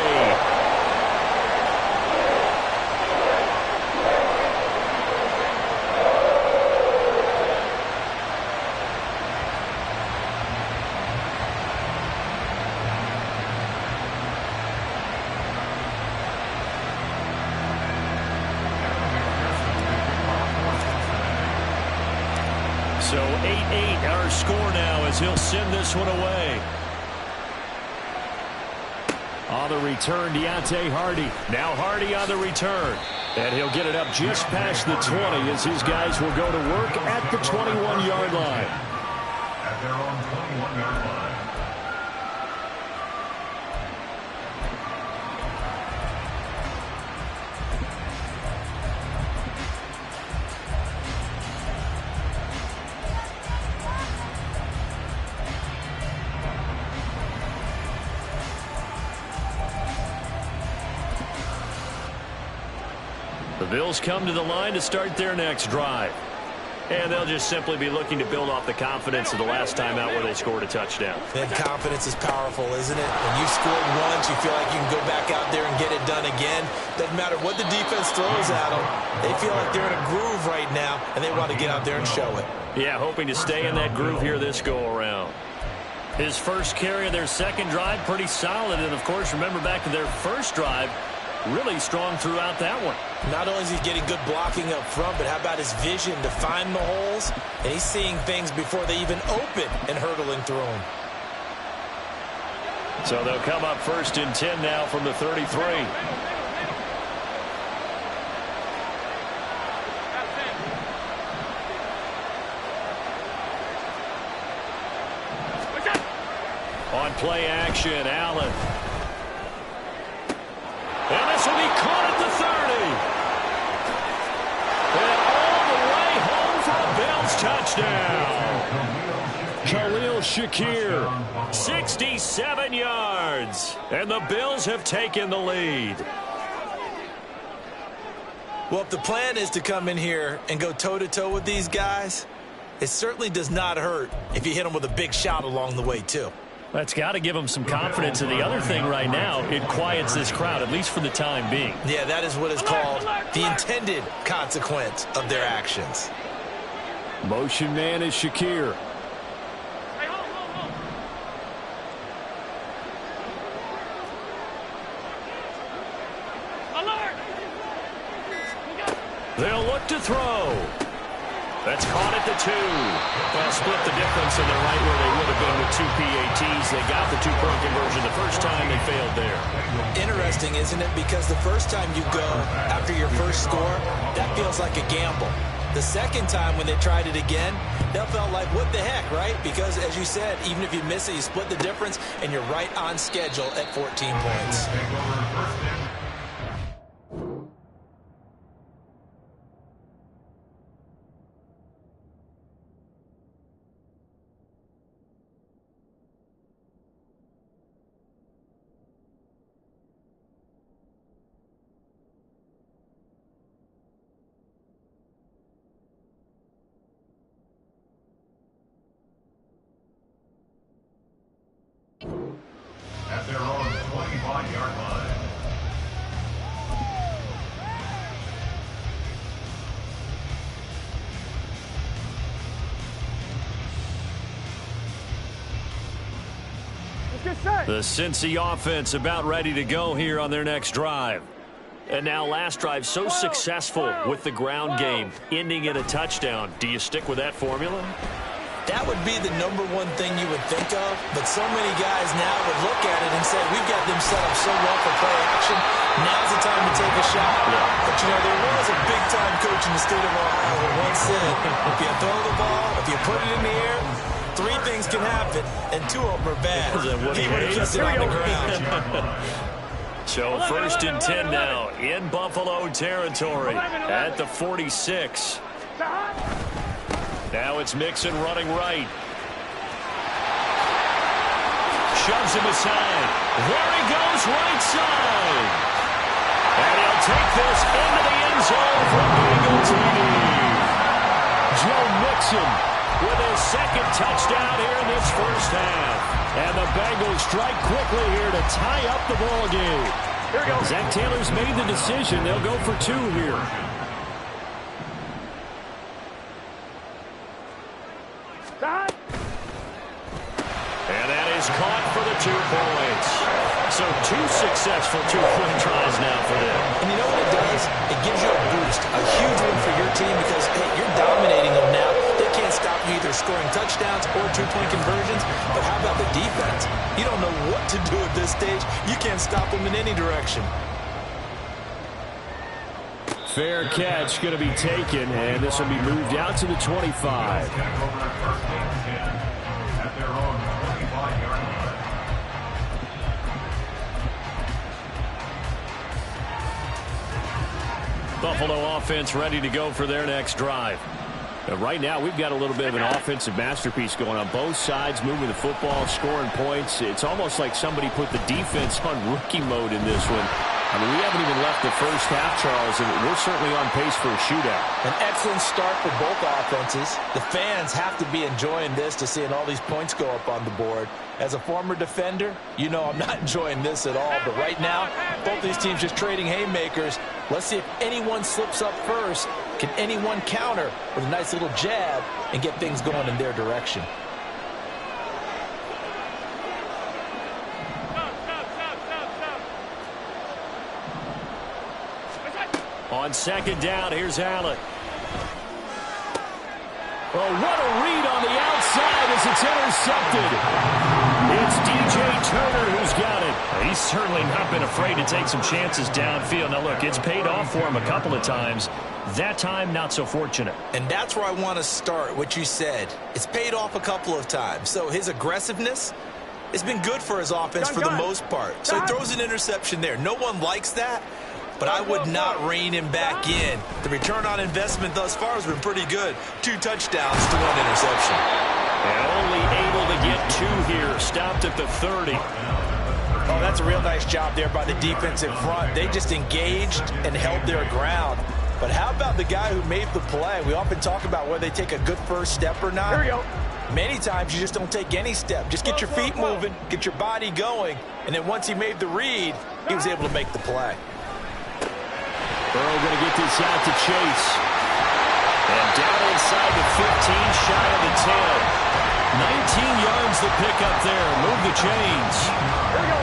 score now as he'll send this one away. On the return, Deontay Hardy. Now Hardy on the return. And he'll get it up just past the 20 as his guys will go to work at the 21-yard line. At their own 21-yard line. The Bills come to the line to start their next drive. And they'll just simply be looking to build off the confidence of the last time out where they scored a touchdown. And confidence is powerful, isn't it? When you scored once, you feel like you can go back out there and get it done again. Doesn't matter what the defense throws at them. They feel like they're in a groove right now, and they want to get out there and show it. Yeah, hoping to stay in that groove here this go-around. His first carry of their second drive, pretty solid. And, of course, remember back to their first drive, really strong throughout that one. Not only is he getting good blocking up front, but how about his vision to find the holes? And he's seeing things before they even open and hurdling through them. So they'll come up 1st and 10 now from the 33. On play action, Allen. And this will be caught at the 30. And all the way home for a Bills touchdown. Khalil Shakir, 67 yards. And the Bills have taken the lead. Well, if the plan is to come in here and go toe-to-toe with these guys, it certainly does not hurt if you hit them with a big shot along the way, too. That's got to give them some confidence. And the other thing right now, it quiets this crowd, at least for the time being. Yeah, that is what is called the intended consequence of their actions. Motion man is Shakir. They'll look to throw. That's caught at the 2. They'll split the difference, and they're right where they would have been with 2 PATs. They got the 2-point conversion the first time. They failed there. Interesting, isn't it? Because the first time you go after your first score, that feels like a gamble. The second time when they tried it again, that felt like, what the heck, right? Because, as you said, even if you miss it, you split the difference, and you're right on schedule at 14 points. At their own 25-yard line. The Cincy offense about ready to go here on their next drive. And now last drive so successful with the ground game, ending in a touchdown. Do you stick with that formula? That would be the number one thing you would think of, but so many guys now would look at it and say, we've got them set up so well for play action, now's the time to take a shot. Yeah. But, you know, there was a big-time coach in the state of Ohio who once said, if you throw the ball, if you put it in the air, 3 things can happen, and 2 of them are bad. He would have kept it on the ground. So 1st and 10 now in Buffalo territory at the 46. Now it's Mixon running right. Shoves him aside. There he goes, right side. And he'll take this into the end zone for Bengal TD. Joe Mixon with his second touchdown here in this first half. And the Bengals strike quickly here to tie up the ball game. Here we go. Zach Taylor's made the decision. They'll go for 2 here. And that is caught for the 2 points. So 2 successful 2-point tries now for them. And you know what it does? It gives you a boost, a huge one for your team because, hey, you're dominating them now. They can't can't stop you either scoring touchdowns or two-point conversions. But how about the defense? You don't know what to do at this stage. You can't stop them in any direction. Fair catch going to be taken, and this will be moved out to the 25. At their own 25-yard line. Buffalo offense ready to go for their next drive. Right now, we've got a little bit of an offensive masterpiece going on. Both sides moving the football, scoring points. It's almost like somebody put the defense on rookie mode in this one. I mean, we haven't even left the first half, Charles, and we're certainly on pace for a shootout. An excellent start for both offenses. The fans have to be enjoying this to seeing all these points go up on the board. As a former defender, you know I'm not enjoying this at all. But right now, both these teams just trading haymakers. Let's see if anyone slips up first. Can anyone counter with a nice little jab and get things going in their direction? On second down, here's Allen. Oh, what a read on the outside as it's intercepted. It's DJ Turner who's got it. He's certainly not been afraid to take some chances downfield. Now, look, it's paid off for him a couple of times. That time, not so fortunate. And that's where I want to start, what you said. It's paid off a couple of times. So his aggressiveness has been good for his offense for the most part. So he throws an interception there. No one likes that. But I would not rein him back in. The return on investment thus far has been pretty good. 2 touchdowns to 1 interception. And only able to get 2 here. Stopped at the 30. Oh, that's a real nice job there by the defense in front. They just engaged and held their ground. But how about the guy who made the play? We often talk about whether they take a good first step or not. Here we go. Many times you just don't take any step. Just get your feet moving, get your body going. And then once he made the read, he was able to make the play. Burrow going to get this out to Chase. And down inside the 15, shy of the 10. 19 yards the pick up there. Move the chains.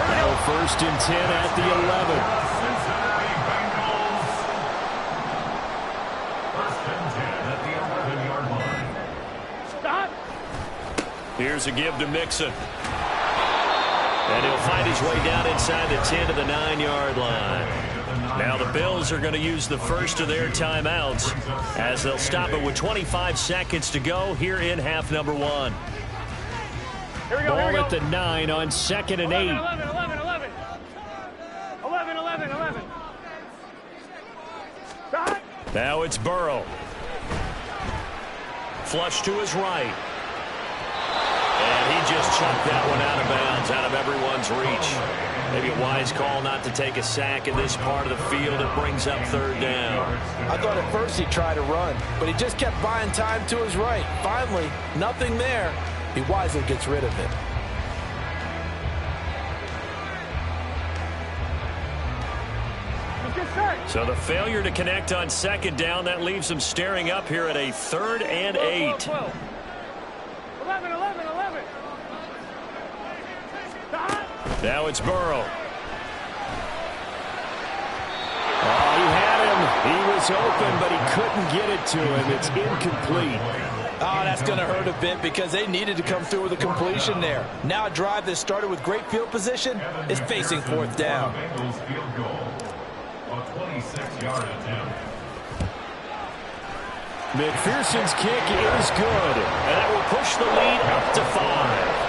Now first and 10 at the 11. Cincinnati Bengals. First and 10 at the 11-yard line. Stop. Here's a give to Mixon. And he'll find his way down inside the 10 to the 9-yard line. Now the Bills are going to use the first of their timeouts as they'll stop it with 25 seconds to go here in half number 1. Here we go. Ball at the 9 on second and 8. 11. Stop. Now it's Burrow. Flush to his right. And he just chucked that one out of bounds, out of everyone's reach. Maybe a wise call not to take a sack in this part of the field. It brings up third down. I thought at first he'd try to run, but he just kept buying time to his right. Finally, nothing there. He wisely gets rid of it. So the failure to connect on second down, that leaves them staring up here at a 3rd and 8. 12. 11. Stop. Now it's Burrow. Oh, he had him. He was open, but he couldn't get it to him. It's incomplete. Oh, that's going to hurt a bit because they needed to come through with a completion there. Now a drive that started with great field position is facing 4th down. Bengals field goal. A 26-yard attempt. McPherson's kick is good, and that will push the lead up to 5.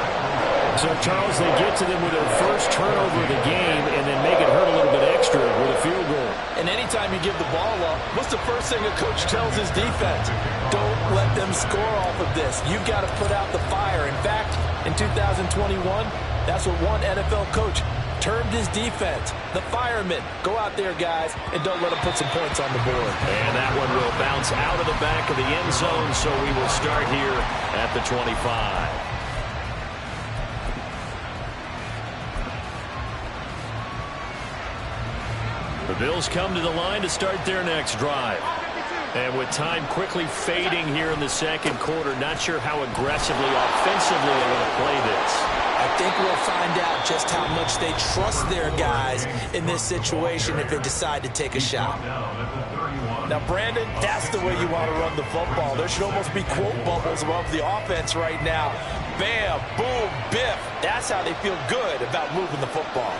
So, Charles, they get to them with their first turnover of the game and then make it hurt a little bit extra with a field goal. And anytime you give the ball up, what's the first thing a coach tells his defense? Don't let them score off of this. You've got to put out the fire. In fact, in 2021, that's what one NFL coach termed his defense. The firemen. Go out there, guys, and don't let them put some points on the board. And that one will bounce out of the back of the end zone, so we will start here at the 25. The Bills come to the line to start their next drive. And with time quickly fading here in the second quarter, not sure how aggressively, offensively they want to play this. I think we'll find out just how much they trust their guys in this situation if they decide to take a shot. Now, Brandon, that's the way you want to run the football. There should almost be quote bubbles above the offense right now. Bam, boom, biff. That's how they feel good about moving the football.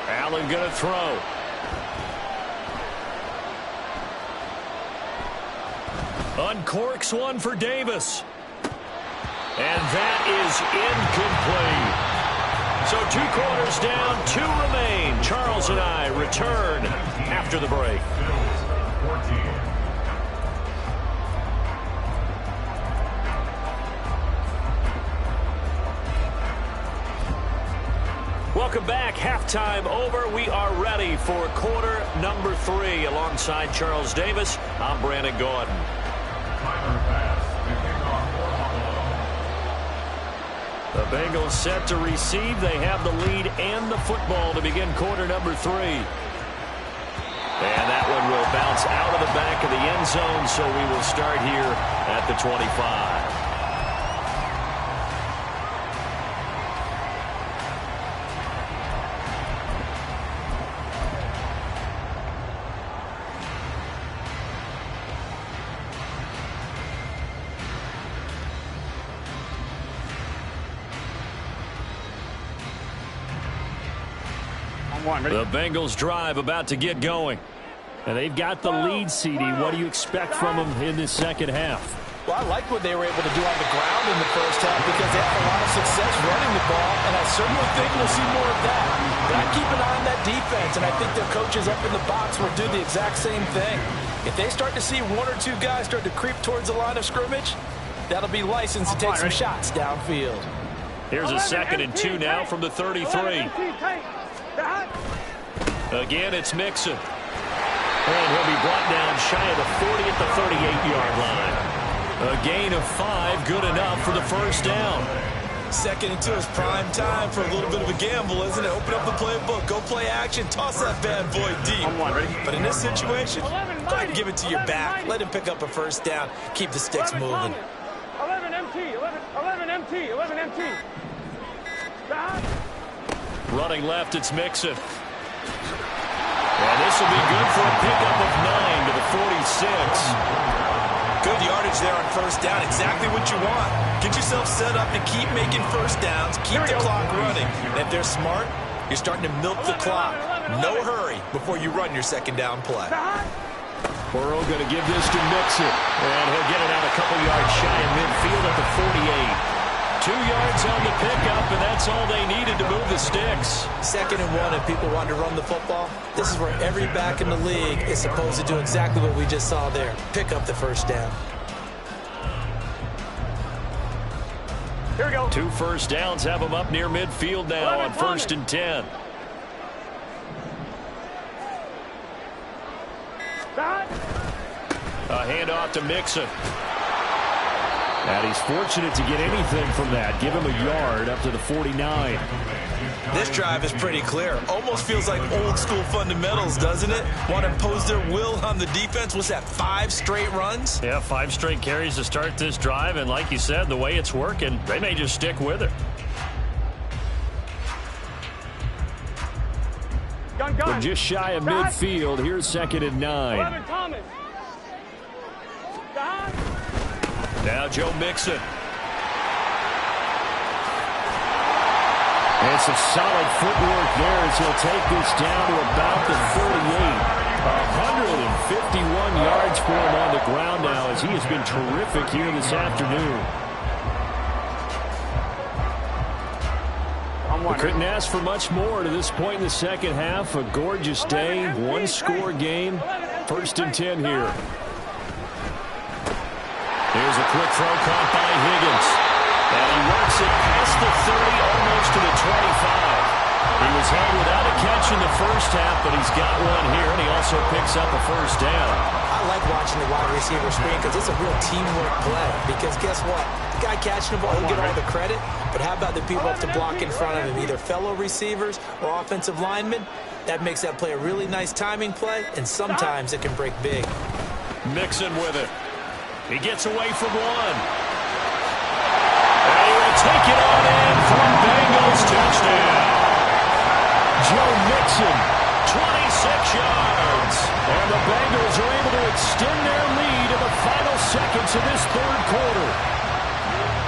Allen going to throw. Uncorks one for Davis. And that is incomplete. So 2 quarters down, 2 remain. Charles and I return after the break. Welcome back. Halftime over. We are ready for quarter number 3. Alongside Charles Davis, I'm Brandon Gaudin. The Bengals set to receive. They have the lead and the football to begin quarter number 3. And that one will bounce out of the back of the end zone, so we will start here at the 25. The Bengals drive about to get going. And they've got the lead, CD. What do you expect from them in this second half? Well, I like what they were able to do on the ground in the first half because they had a lot of success running the ball, and I certainly think we'll see more of that. But I keep an eye on that defense, and I think their coaches up in the box will do the exact same thing. If they start to see 1 or 2 guys start to creep towards the line of scrimmage, that'll be licensed to take some shots downfield. Here's a 2nd and 2 now from the 33. Again, it's Mixon. And he'll be brought down shy of the 40 at the 38-yard line. A gain of 5, good enough for the first down. 2nd and 2 is prime time for a little bit of a gamble, isn't it? Open up the playbook, go play action, toss that bad boy deep. But in this situation, go ahead and give it to your back. Let him pick up a first down. Keep the sticks moving. 11 MT. Running left, it's Mixon. And this will be good for a pickup of 9 to the 46. Good yardage there on first down. Exactly what you want. Get yourself set up to keep making first downs, keep the clock running. And if they're smart, you're starting to milk the clock. No hurry before you run your second down play. Burrow going to give this to Mixon. And he'll get it out a couple yards shy of midfield at the 48. 2 yards on the pickup, and that's all they needed to move the sticks. 2nd and 1, and people want to run the football. This is where every back in the league is supposed to do exactly what we just saw there. Pick up the first down. Here we go. 2 first downs have them up near midfield now on 1st and 10. A handoff to Mixon. And he's fortunate to get anything from that. Give him a yard up to the 49. This drive is pretty clear. Almost feels like old school fundamentals, doesn't it? Want to impose their will on the defense. What's that, 5 straight runs? Yeah, 5 straight carries to start this drive. And like you said, the way it's working, they may just stick with it. We're just shy of midfield. Here's 2nd and 9. 11 Thomas. Now Joe Mixon. And some solid footwork there as he'll take this down to about the 48. 151 yards for him on the ground now as he has been terrific here this afternoon. We couldn't ask for much more to this point in the second half. A gorgeous day, 1-score game. 1st and 10 here. Here's a quick throw caught by Higgins. And he works it past the 30, almost to the 25. He was held without a catch in the first half, but he's got one here, and he also picks up a first down. I like watching the wide receiver screen because it's a real teamwork play. Because guess what? The guy catching the ball, he'll get all the credit. But how about the people up to block in front of him, either fellow receivers or offensive linemen? That makes that play a really nice timing play, and sometimes it can break big. Mixon with it. He gets away from one. And he will take it on in for a Bengals touchdown. Joe Mixon, 26 yards. And the Bengals are able to extend their lead in the final seconds of this third quarter.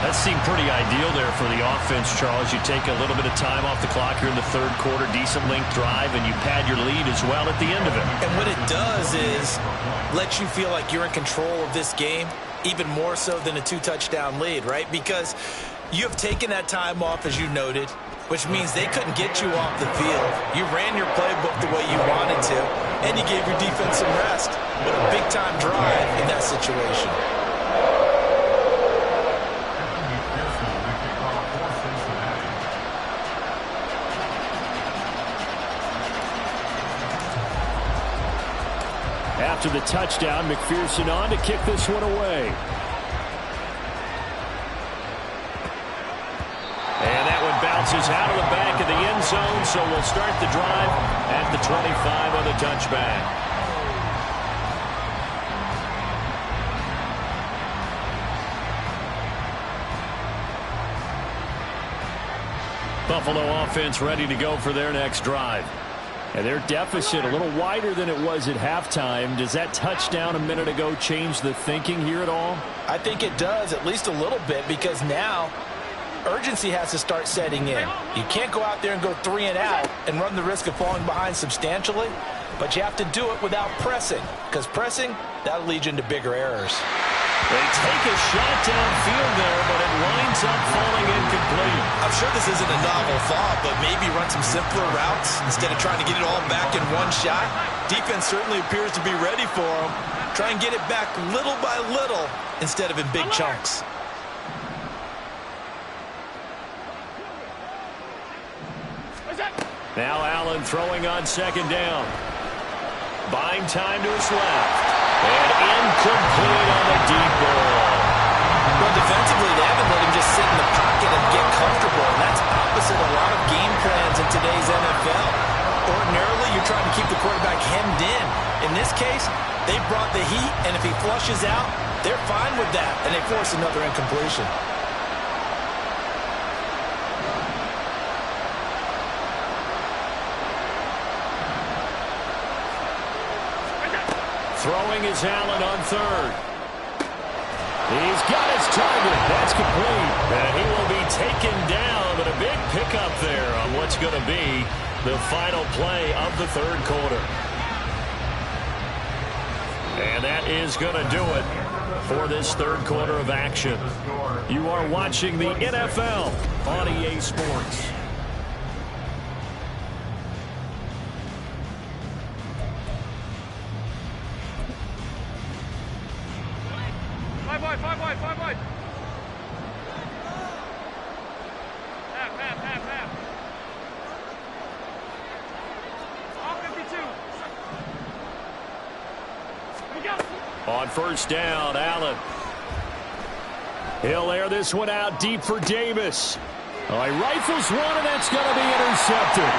That seemed pretty ideal there for the offense, Charles. You take a little bit of time off the clock here in the third quarter, decent length drive, and you pad your lead as well at the end of it. And what it does is let you feel like you're in control of this game, even more so than a 2-touchdown lead, right? Because you have taken that time off, as you noted, which means they couldn't get you off the field. You ran your playbook the way you wanted to, and you gave your defense some rest. What a big-time drive in that situation. After the touchdown, McPherson on to kick this one away. And that one bounces out of the back of the end zone, so we'll start the drive at the 25 on the touchback. Buffalo offense ready to go for their next drive. And their deficit a little wider than it was at halftime. Does that touchdown a minute ago change the thinking here at all? I think it does, at least a little bit, because now urgency has to start setting in. You can't go out there and go 3 and out and run the risk of falling behind substantially, but you have to do it without pressing, because pressing, that'll lead you into bigger errors. They take a shot downfield there, but it winds up falling incomplete. I'm sure this isn't a novel thought, but maybe run some simpler routes instead of trying to get it all back in one shot. Defense certainly appears to be ready for them. Try and get it back little by little instead of in big chunks. Now Allen throwing on second down. Buying time to his left. And incomplete on the deep ball. Well, defensively, they haven't let him just sit in the pocket and get comfortable. And that's opposite a lot of game plans in today's NFL. Ordinarily, you're trying to keep the quarterback hemmed in. In this case, they brought the heat, and if he flushes out, they're fine with that, and they force another incompletion. Throwing is Allen on third. He's got his target. That's complete. And he will be taken down, but a big pickup there on what's going to be the final play of the third quarter. And that is going to do it for this third quarter of action. You are watching the NFL on EA Sports. Five wide. Half. All 52. Here we go. On first down, Allen. He'll air this one out deep for Davis. He rifles one, and that's going to be intercepted.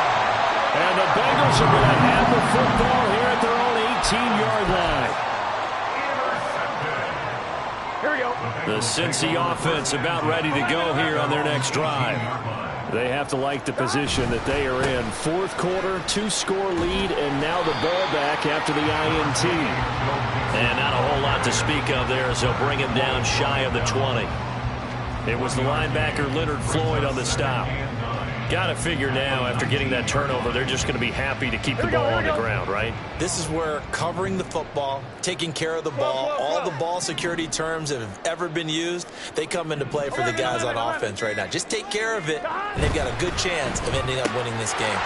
And the Bengals are going to have the football here at their own 18-yard line. The Cincy offense about ready to go here on their next drive. They have to like the position that they are in. Fourth quarter, 2-score lead, and now the ball back after the INT. And not a whole lot to speak of there as they'll bring him down shy of the 20. It was the linebacker Leonard Floyd on the stop. Got to figure now, after getting that turnover, they're just going to be happy to keep the ball on the ground, right? This is where covering the football, taking care of the ball, all the ball security terms that have ever been used, they come into play for the guys on offense right now. Just take care of it, and they've got a good chance of ending up winning this game.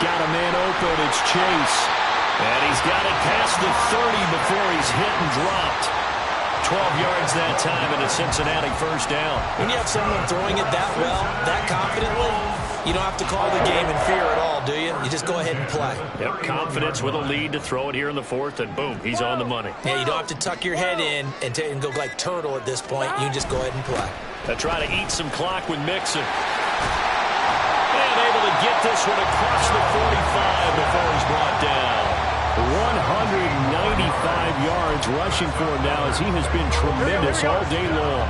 Got a man open. It's Chase. And he's got it past the 30 before he's hit and dropped. 12 yards that time, and a Cincinnati first down. When you have someone throwing it that well, that confidently, you don't have to call the game in fear at all, do you? You just go ahead and play. Yep, confidence with a lead to throw it here in the fourth, and boom, he's on the money. Yeah, you don't have to tuck your head in and go like turtle at this point. You can just go ahead and play. They'll try to eat some clock with Mixon. And able to get this one across the 45 before he's brought down. 195 of yards rushing for him now as he has been tremendous all day long.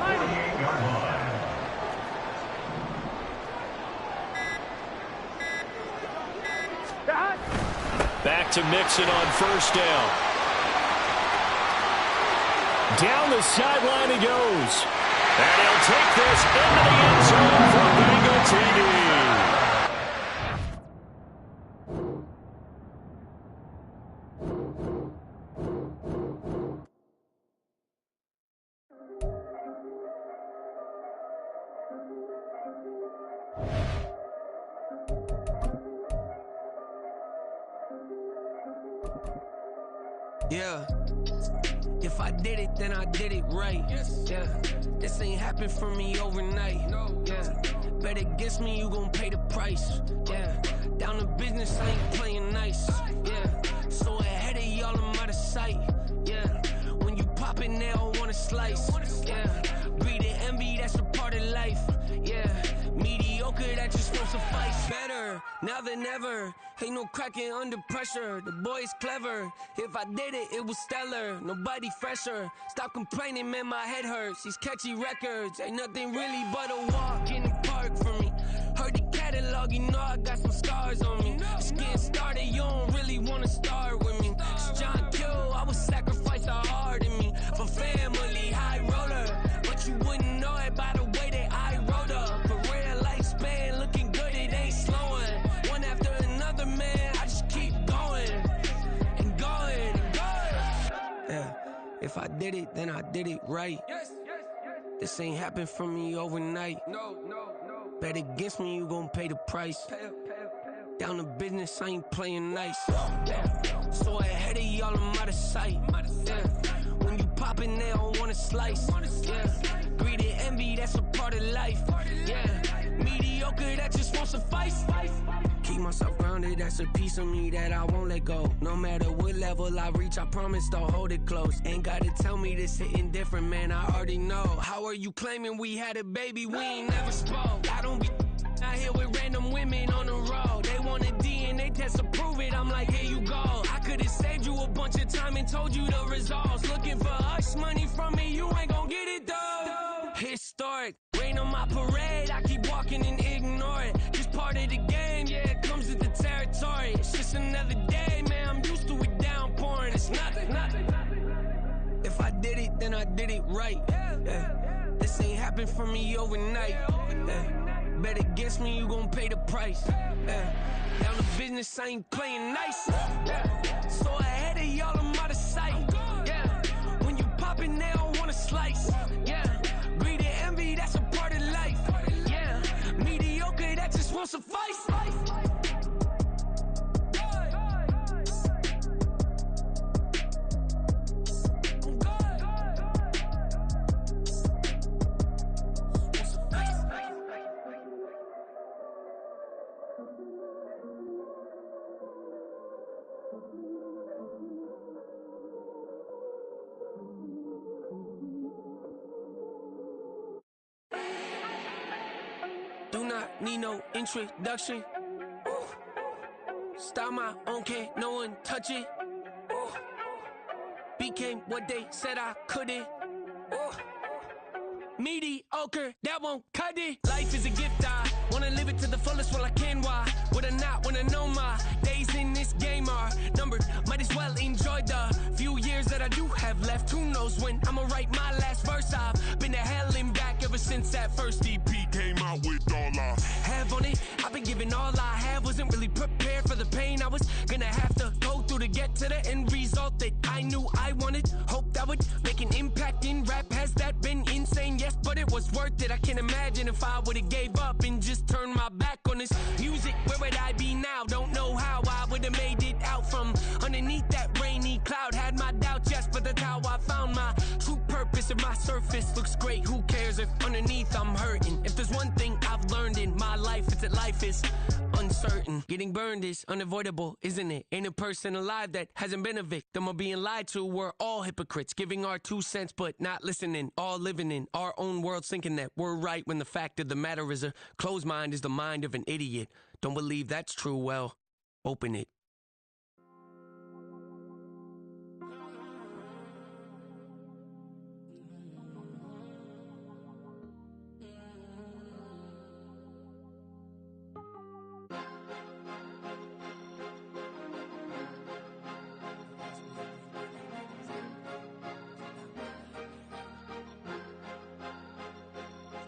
48-yard line. Back to Mixon on first down. Down the sideline he goes. And he'll take this into the end zone for Bengal TD. Yeah, if I did it, then I did it right. Yeah, this ain't happened for me overnight. Yeah, bet against me, you gon' pay the price. Yeah, down to business, I ain't playing nice. Yeah, so ahead of y'all, I'm out of sight. Yeah, when you poppin', they don't wanna slice. Yeah, greed and envy, that's a part of life. Yeah, mediocre, that just won't suffice. Better now than ever. Ain't no cracking under pressure. The boy's clever. If I did it, it was stellar. Nobody fresher. Stop complaining, man, my head hurts. These catchy records ain't nothing really but a walk in the park for me. Heard the catalog, you know I got some scars on me. Just getting started, you don't really wanna start with me. It's John Q, I would sacrifice a heart in me for family, high roller. But you wouldn't know it by the way that I wrote up. Career lifespan looking good, it ain't slowing. One after another, man, I just keep going and going and going. Yeah, if I did it, then I did it right. This ain't happened for me overnight. No. Bet against me, you gon' pay the price. Down to business, I ain't playing nice. Yeah. So ahead of y'all, I'm out of sight. Yeah. When you poppin', they don't wanna slice. Yeah. Greed and envy, that's a part of life. Yeah. Mediocre, that just won't suffice. Keep myself grounded, that's a piece of me that I won't let go. No matter what level I reach, I promise to hold it close. Ain't gotta tell me this hitting different, man, I already know. How are you claiming we had a baby, we ain't never spoke? I don't be out here with random women on the road. They want a DNA test to prove it, I'm like, here you go. I could've saved you a bunch of time and told you the results. Looking for hush money from me, you ain't gon' get it though. Historic, rain on my parade, I keep walking and ignore it. Just part of the game, yeah, it comes with the territory. It's just another day, man, I'm used to it downpouring. It's nothing. If I did it, then I did it right. Yeah. This ain't happened for me overnight. Yeah. Bet against me, you gon' pay the price. Yeah. Down to business, I ain't playing nice. Yeah. So ahead of y'all, I'm out of sight. Yeah. When you poppin', they don't wanna slice. Yeah. Greed and envy, that's a part of life. Yeah. Mediocre, that just won't suffice. Do not need no introduction. Start my own, can't no one touch it. Became what they said I couldn't. Mediocre, that won't cut it. Life is a gift, I wanna live it to the fullest while I can. Why would I not wanna know my days in this game are numbered? Might as well enjoy the few years that I do have left. Who knows when I'ma write my last verse? I've been to hell and back ever since that first EP came out with all I have on it. I've been giving all I have, wasn't really prepared for the pain I was gonna have to go through to get to the end result that I knew I wanted. Hope that would make an impact in rap. Has that been insane? Yes, but it was worth it. I can't imagine if I would've gave up and just turned my back on this music. Where would I be now? Don't know how I would've made it out from underneath that rainy cloud. Had my doubts, yes, but that's how I found my true purpose. If my surface looks great, who cares if underneath I'm hurting? If there's one thing I've learned in my life, it's that life is uncertain. Getting burned is unavoidable, isn't it? Ain't a person alive that hasn't been a victim of being lied to. We're all hypocrites, giving our 2 cents but not listening. All living in our own world, thinking that we're right when the fact of the matter is a closed mind is the mind of an idiot. Don't believe that's true? Well, open it.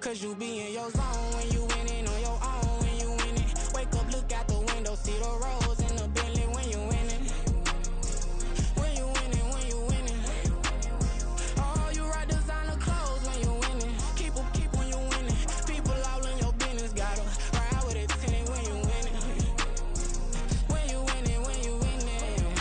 Cause you be in your zone when you winning on your own when you winning. Wake up, look out the window, see the rose in the Bentley when you winning. When you winning, when you winning. Oh, you rock designer clothes when you winning. Keep when you winning. People all in your business, gotta ride with it tinted when you winning. When you winning, when you winning.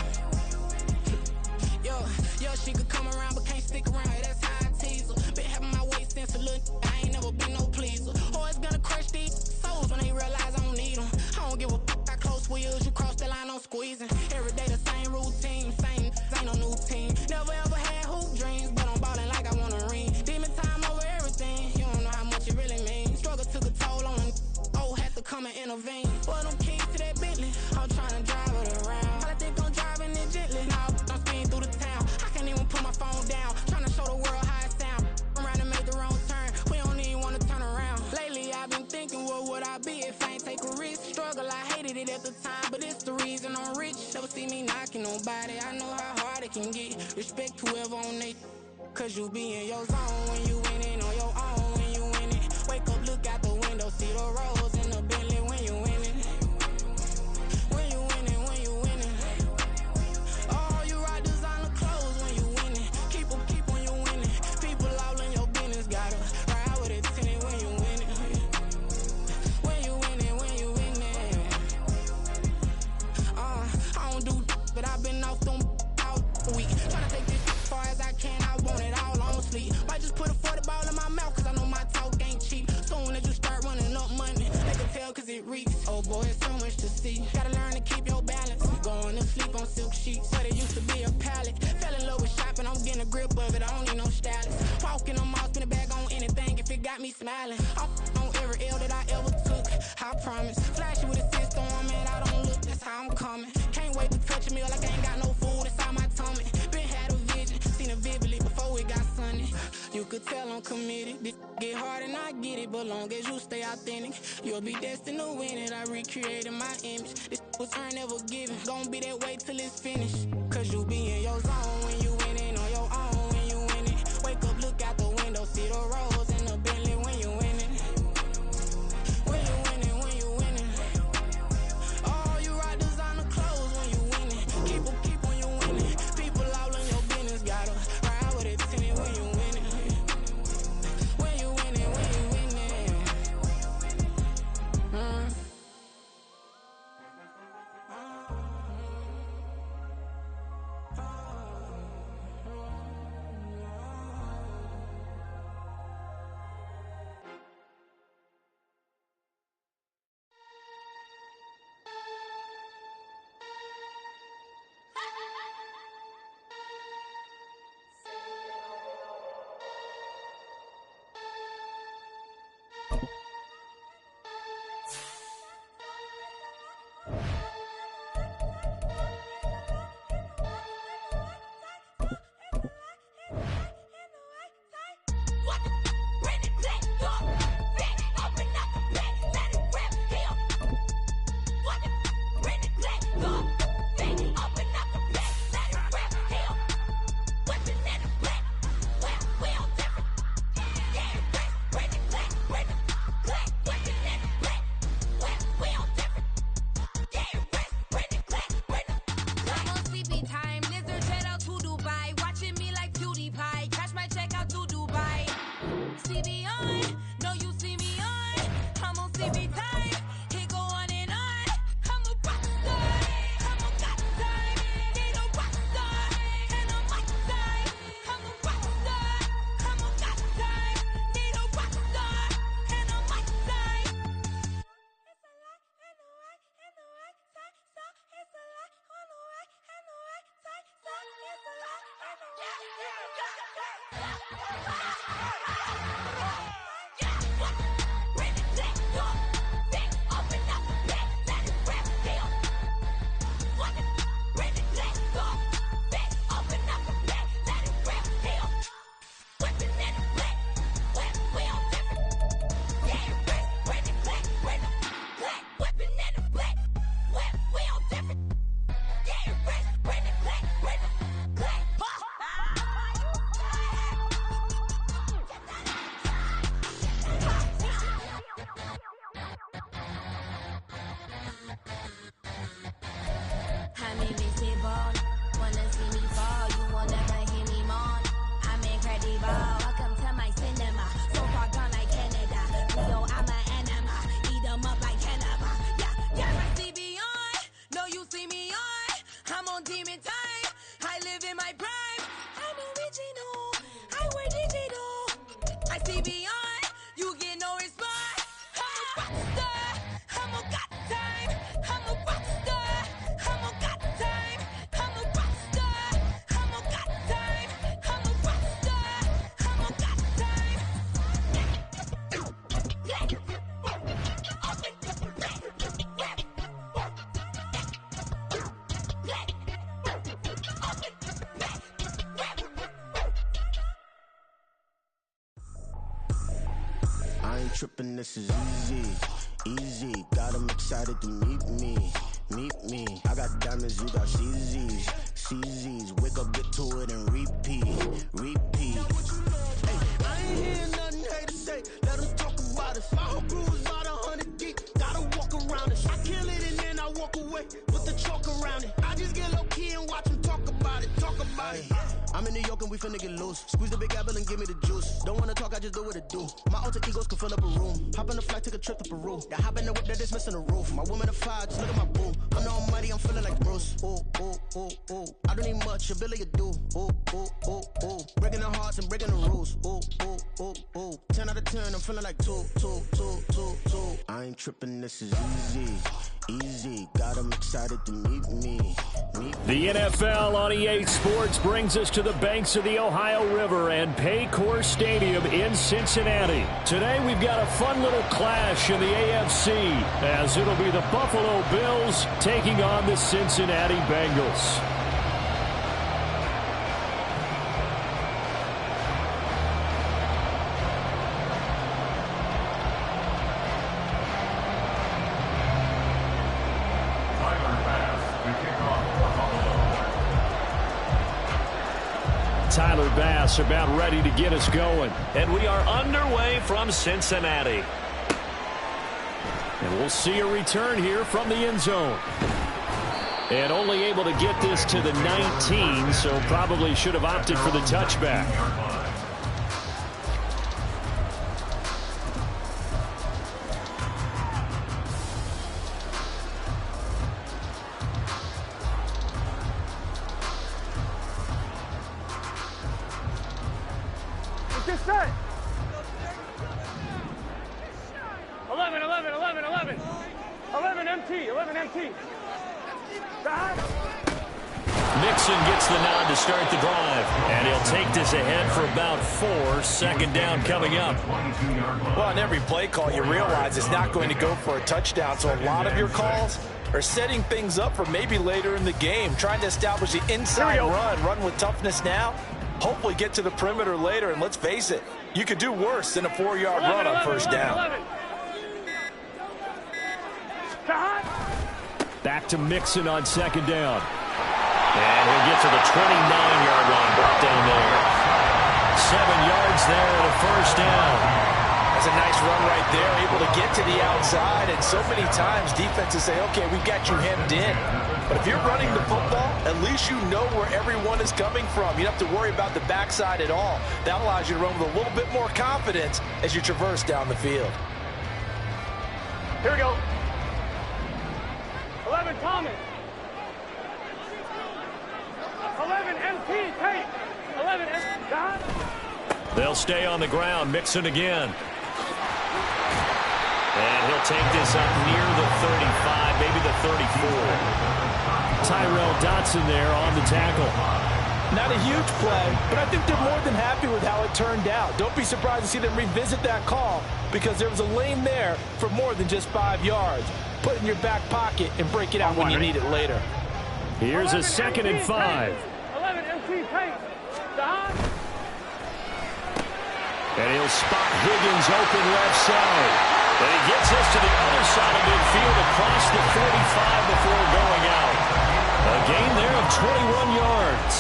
Yo, she could come around but can't stick around. That's how I tease her. Been having my waist since a little. I ain't never been no pleaser. Always gonna crush these souls when they realize I don't need them. I don't give a f***. I close wheels, you cross the line, I'm squeezing. Every day the same routine, same ain't no new team. Never ever had hoop dreams, but I'm ballin' like I want a ring. Demon time over everything, you don't know how much it really means. Struggle took a toll on them. Oh, had to come and intervene. Boy, them keys to that Bentley, I'm tryna drive it around. I think I'm driving it gently. Now I'm speeding through the town. I can't even put my phone down. Tryna show the world how it sound. I'm around to make the wrong turn. We don't even wanna turn around. Lately I've been thinking, what would I be if I ain't take a risk? Struggle, I hated it at the time, but it's the reason I'm rich. Never see me knocking nobody. I know how hard it can get. Respect whoever on they. Cause you be in your zone when you winning on your own when you winning. Wake up, look out the window, see the rose in the Bentley when you winning. When you winning, when you winning. Oh, you rock designer clothes when you winning. Keep when you winning. People all in your business, gotta ride with it tinted when you winning. When you winning, when you winning. I don't do but I've been off them all week. Tryna take this as far as I can, I want it all on sleep. Might just put a 40 ball in my mouth, cause I know my talk ain't cheap. Soon as you start running up money, they can tell cause it reeks. Oh boy, it's so much to see. Gotta learn to keep your balance. Going to sleep on silk sheets, but it used to be a pallet. Fell in love with shopping, I'm getting a grip of it, I don't need no stylist. Walking on mall, spin a bag on anything if it got me smiling. I'm on every L that I ever took, I promise. Flashy with a system, man, I don't look, that's how I'm coming. Can't wait to touch a meal like I ain't got no food inside my tummy. Been had a vision, seen it vividly before it got sunny. You could tell I'm committed. This get hard and I get it, but long as you stay authentic, you'll be destined to win it. I recreated my image. This was earned, never given. Gonna be that way till it's finished. Cause you be in your zone when you winning on your own when you winning. Wake up, look out the window, see the rose in the Bentley when you winning. When you winning, when you winning. Oh, you rock designer clothes when you winning. Keep when you winning. People all in your business, gotta ride with it tinted when you winning. When you winning, when you winning. ain't tripping, this is easy, easy. Got 'em excited to meet me, meet me. I got diamonds, you got CZs, CZs. Wake up, get to it, and repeat, repeat. Hey, I ain't hearing nothing haters say. Let them talk about us. My whole crew is about 100 deep. Gotta walk around it. I kill it and then I walk away with the chalk around it. I just get low key and watch them talk about it, talk about it. I'm in New York and we finna get loose. Squeeze the big apple and give me the juice. Don't wanna talk, I just do what it do. My alter egos can fill up a room. Hop on the flight, take a trip to Peru. That hop in the whip that is missing the roof. My woman a fire, just look at my boo. I'm the almighty, I'm feeling like Bruce. Ooh, ooh, ooh, ooh. I don't need much, ability to do. Ooh, ooh, ooh, ooh. Breaking the hearts and breaking the rules. Ooh, ooh, ooh, ooh. 10 out of 10, I'm feeling like 2, 2, 2, 2, 2. I ain't tripping, this is easy, easy. Got 'em excited to meet me, meet me. The NFL on EA Sports brings us to the banks of the Ohio River and Paycor Stadium in Cincinnati. Today we've got a fun little clash in the AFC as it'll be the Buffalo Bills taking on the Cincinnati Bengals. Tyler Bass about ready to get us going. And we are underway from Cincinnati. And we'll see a return here from the end zone. And only able to get this to the 19, so probably should have opted for the touchback. Get set. 11, 11, 11, 11. 11 MT, 11 MT. Mixon gets the nod to start the drive. And he'll take this ahead for about 4. Second down coming up. Well, on every play call, you realize it's not going to go for a touchdown. So a lot of your calls are setting things up for maybe later in the game, trying to establish the inside run with toughness now. Hopefully get to the perimeter later, and let's face it, you could do worse than a 4-yard run on first down. 11. Back to Mixon on second down. And he'll get to the 29-yard line, brought down there. 7 yards there and a first down. That's a nice run right there, able to get to the outside, and so many times defenses say, okay, we've got you hemmed in. But if you're running the football, at least you know where everyone is coming from. You don't have to worry about the backside at all. That allows you to run with a little bit more confidence as you traverse down the field. Here we go. 11 Thomas. 11 MT, Tate. 11 MT, Don. They'll stay on the ground. Mixon again. And he'll take this up near the 35, maybe the 34. Tyrell Dotson there on the tackle. Not a huge play, but I think they're more than happy with how it turned out. Don't be surprised to see them revisit that call because there was a lane there for more than just 5 yards. Put it in your back pocket and break it out when you need it later. Here's a 2nd and 5. 11 MT, Tate. Don. And he'll spot Higgins open left side. And he gets us to the other side of midfield across the 45 before going out. A gain there of 21 yards.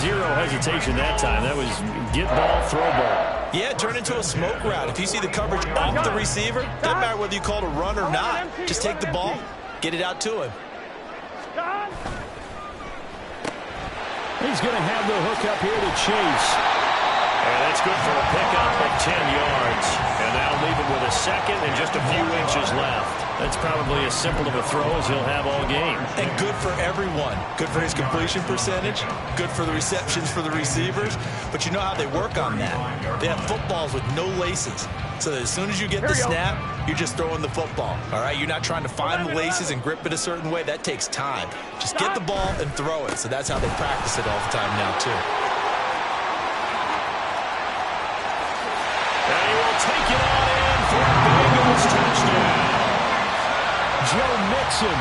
Zero hesitation that time. That was get ball, throw ball. Yeah, turn into a smoke route. If you see the coverage off the receiver, doesn't matter whether you call it a run or not. Just take the ball, get it out to him. He's going to have the hook up here to Chase. And that's good for a pickup of 10 yards. And that'll leave him with a 2nd and just a few inches left. That's probably as simple of a throw as he'll have all game. And good for everyone. Good for his completion percentage. Good for the receptions for the receivers. But you know how they work on that. They have footballs with no laces. So that as soon as you get the snap, you're just throwing the football. All right? You're not trying to find the laces and grip it a certain way. That takes time. Just get the ball and throw it. So that's how they practice it all the time now, too. And he will take it on in for a Bengals touchdown. Joe Mixon,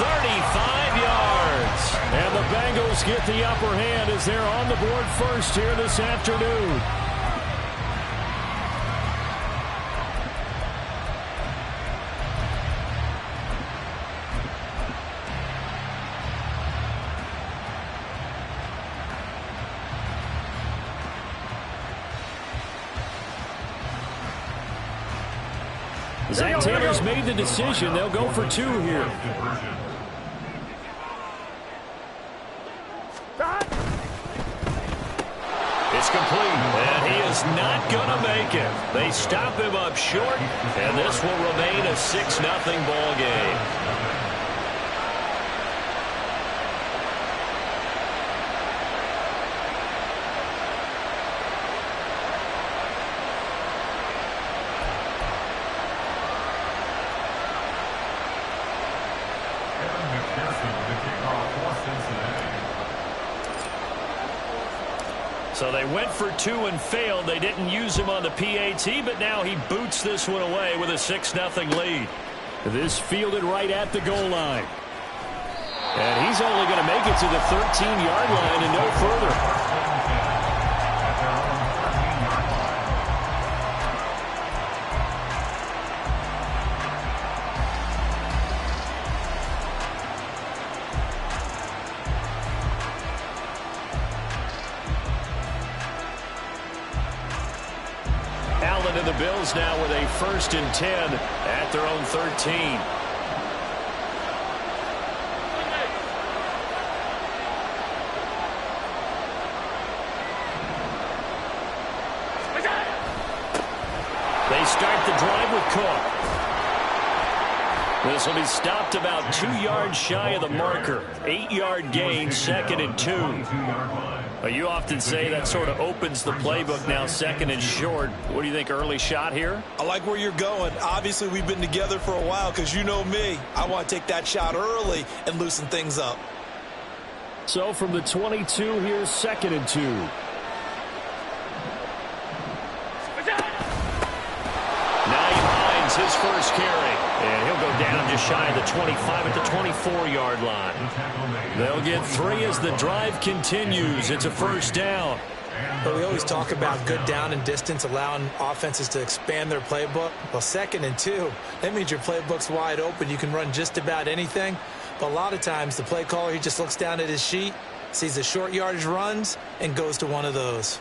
35 yards. And the Bengals get the upper hand as they're on the board first here this afternoon. Zach Taylor's made the decision. They'll go for 2 here. It's complete, and he is not going to make it. They stop him up short, and this will remain a 6-0 ball game. So they went for 2 and failed. They didn't use him on the PAT, but now he boots this one away with a 6-0 lead. This fielded right at the goal line. And he's only going to make it to the 13-yard line and no further. And the Bills now with a 1st and 10 at their own 13. They start the drive with Cook. This will be stopped about 2 yards shy of the marker. 8-yard gain, 2nd and 2. You often say that sort of opens the playbook now, 2nd and short. What do you think, early shot here? I like where you're going. Obviously, we've been together for a while because you know me. I want to take that shot early and loosen things up. So from the 22, here's 2nd and 2. His first carry, and he'll go down just shy of the 25 at the 24-yard line. They'll get 3 as the drive continues. It's a 1st down. But we always talk about good down and distance, allowing offenses to expand their playbook. Well, 2nd and 2, that means your playbook's wide open. You can run just about anything. But a lot of times the play caller, he just looks down at his sheet, sees the short yardage runs, and goes to one of those.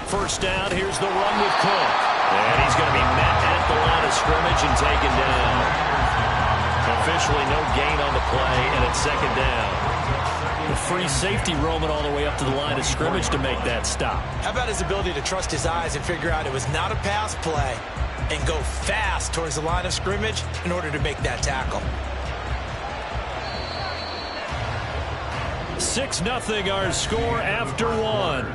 First down, here's the run with Cook. And he's going to be met at the line of scrimmage and taken down. Officially no gain on the play, and it's 2nd down. The free safety roaming all the way up to the line of scrimmage to make that stop. How about his ability to trust his eyes and figure out it was not a pass play and go fast towards the line of scrimmage in order to make that tackle. 6-0 our score after 1.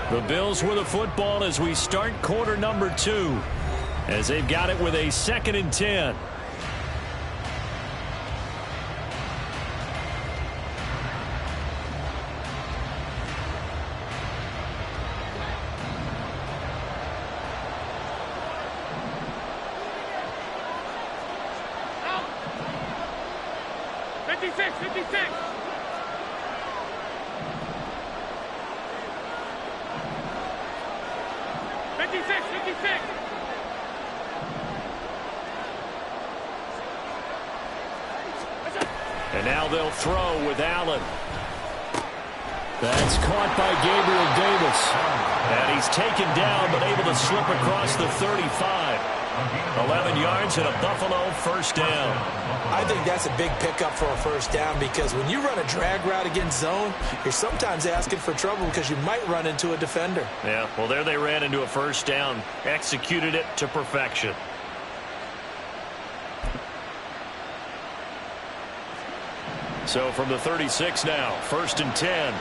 The Bills with the football as we start quarter number 2, as they've got it with a 2nd and 10. And now they'll throw with Allen. That's caught by Gabriel Davis. And he's taken down, but able to slip across the 35. 11 yards and a Buffalo 1st down. I think that's a big pickup for a 1st down, because when you run a drag route against zone, you're sometimes asking for trouble because you might run into a defender. Yeah, well, there they ran into a 1st down. Executed it to perfection. So from the 36 now, 1st and 10.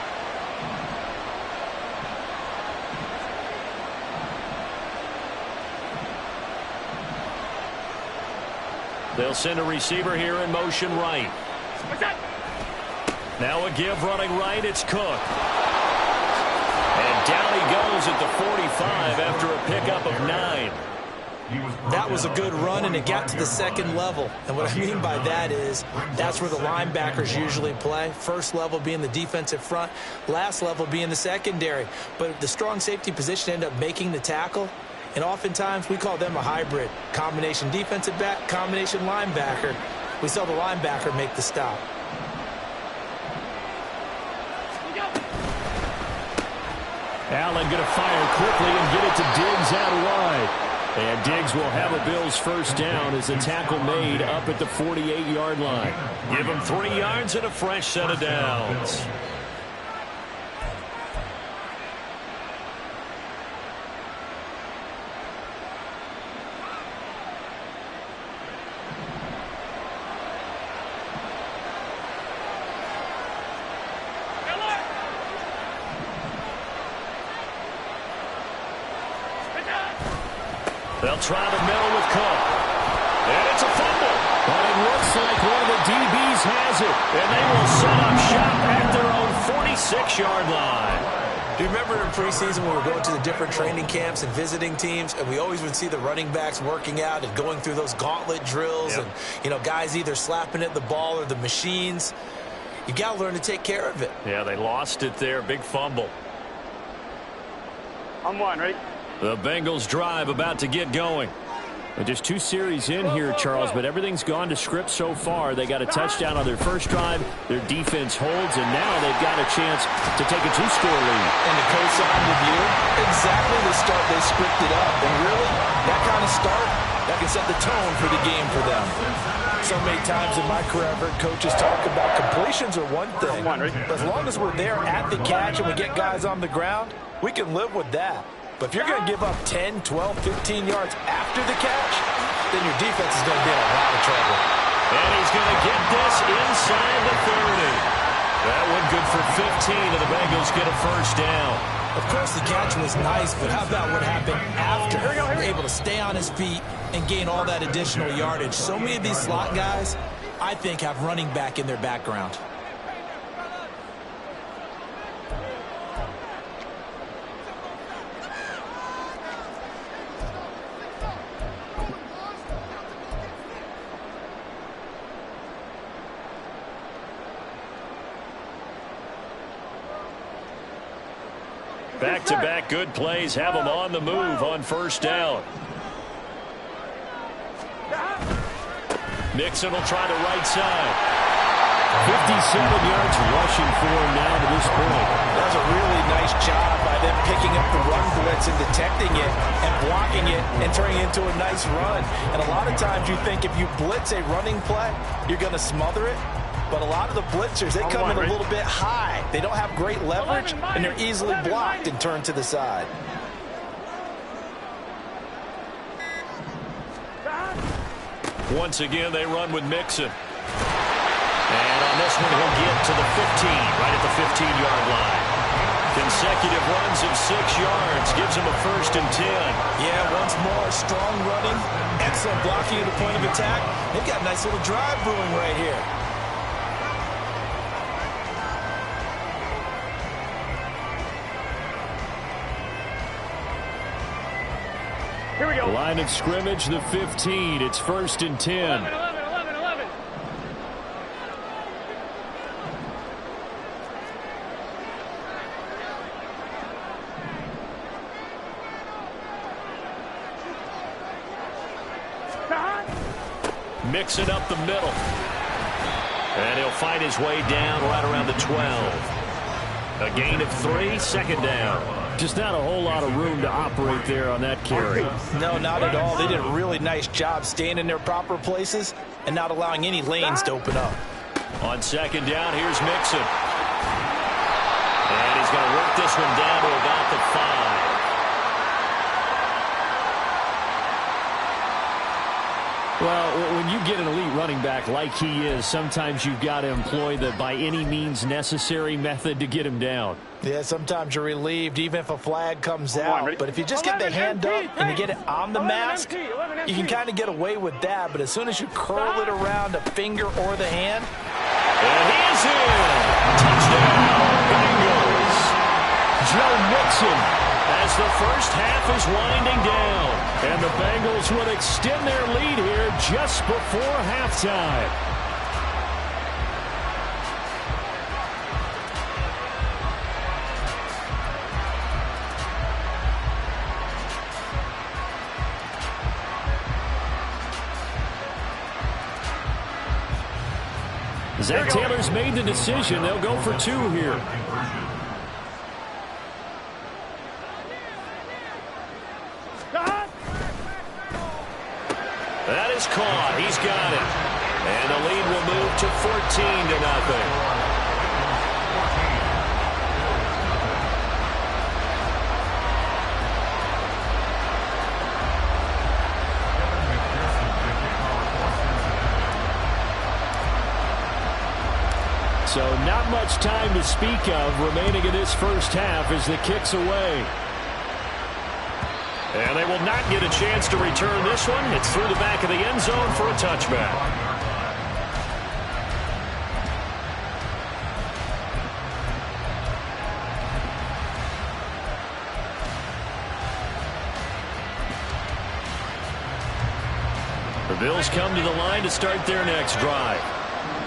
They'll send a receiver here in motion right. Now a give running right, it's Cook. And down he goes at the 45 after a pickup of 9. That was a good run, and it got to the second level. And what I mean by that is that's where the linebackers usually play. First level being the defensive front, last level being the secondary. But the strong safety position ended up making the tackle, and oftentimes we call them a hybrid. Combination defensive back, combination linebacker. We saw the linebacker make the stop. Allen going to fire quickly and get it to Diggs out wide. And Diggs will have a Bills first down as the tackle made up at the 48-yard line. Give him 3 yards and a fresh set of downs. They'll try the middle with Cook. And it's a fumble. But it looks like one of the DBs has it. And they will set up shop at their own 46-yard line. Do you remember in preseason when we were going to the different training camps and visiting teams, and we always would see the running backs working out and going through those gauntlet drills, and, you know, guys either slapping at the ball or the machines. You got to learn to take care of it. Yeah, they lost it there. Big fumble. On one, ready? The Bengals drive about to get going. Just 2 series in here, Charles, but everything's gone to script so far. They got a touchdown on their first drive. Their defense holds, and now they've got a chance to take a 2-score lead. And to co-sign with you, exactly the start they scripted up. And really, that kind of start, that can set the tone for the game for them. So many times in my career, I've heard coaches talk about completions are one thing. But as long as we're there at the catch and we get guys on the ground, we can live with that. But if you're going to give up 10, 12, 15 yards after the catch, then your defense is going to be in a lot of trouble. And he's going to get this inside the 30. That one good for 15, and the Bengals get a first down. Of course, the catch was nice, but how about what happened after? You're able to stay on his feet and gain all that additional yardage. So many of these slot guys, I think, have running back in their background. Back-to-back good plays have them on the move on first down. Mixon will try the right side. 57 yards rushing for him now to this point. That was a really nice job by them picking up the run blitz and detecting it and blocking it and turning it into a nice run. And a lot of times you think if you blitz a running play, you're going to smother it. But a lot of the blitzers, they come in a little bit high. They don't have great leverage, and they're easily blocked and turned to the side. Once again, they run with Mixon. And on this one, he'll get to the 15, right at the 15-yard line. Consecutive runs of 6 yards gives him a first and 10. Yeah, once more, strong running, excellent blocking at the point of attack. They've got a nice little drive brewing right here. Here we go. Line of scrimmage, the 15. It's first and 10. 11, 11, 11, 11. Mixing up the middle. And he'll find his way down right around the 12. A gain of 3, second down. Just not a whole lot of room to operate there on that carry. No, not at all. They did a really nice job staying in their proper places and not allowing any lanes to open up. On second down, here's Mixon. And he's going to work this one down to about the 5. Well, when you get an elite running back like he is, sometimes you've got to employ the by any means necessary method to get him down. Yeah, sometimes you're relieved even if a flag comes out. But if you just get the hand up and you get it on the mask, you can kind of get away with that. But as soon as you curl it around a finger or the hand. And he is in. Touchdown, Bengals. Joe Mixon as the first half is winding down. And the Bengals would extend their lead here just before halftime. Zach Taylor's made the decision. They'll go for 2 here. That is caught. He's got it. And the lead will move to 14-0. So not much time to speak of remaining in this first half as the kick's away. And they will not get a chance to return this one. It's through the back of the end zone for a touchback. The Bills come to the line to start their next drive.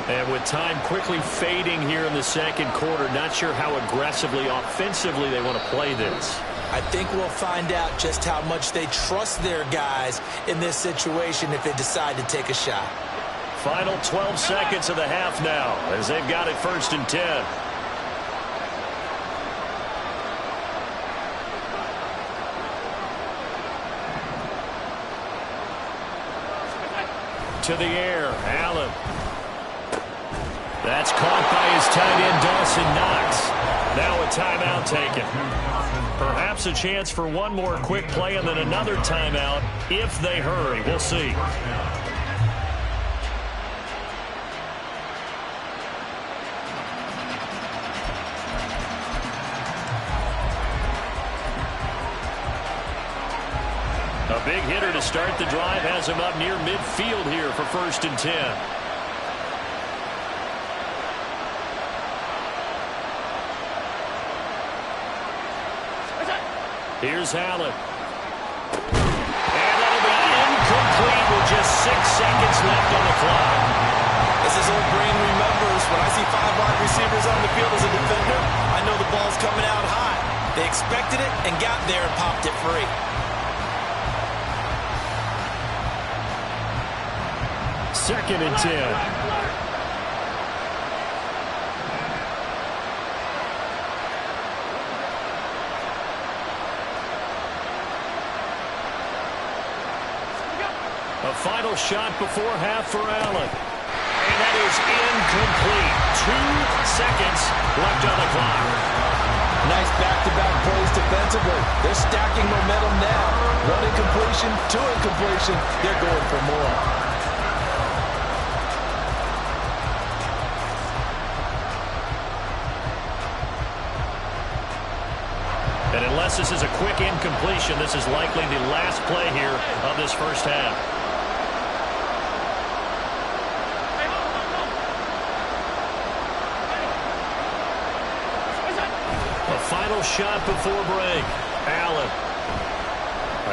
And with time quickly fading here in the second quarter, not sure how aggressively, offensively they want to play this. I think we'll find out just how much they trust their guys in this situation if they decide to take a shot. Final 12 seconds of the half now as they've got it 1st and 10. To the air, Allen. That's caught by his tight end, Dawson Knox. Now a timeout taken. Perhaps a chance for one more quick play and then another timeout if they hurry. We'll see. A big hitter to start the drive has him up near midfield here for 1st and 10. Here's Allen. And that'll be incomplete with just 6 seconds left on the clock. This is old brain remembers. When I see 5 wide receivers on the field as a defender, I know the ball's coming out high. They expected it and got there and popped it free. Second and 10. A final shot before half for Allen. And that is incomplete. 2 seconds left on the clock. Nice back-to-back plays defensively. They're stacking momentum now. 1 incompletion, 2 incompletion. They're going for more. And unless this is a quick incompletion, this is likely the last play here of this first half. Final shot before break. Allen.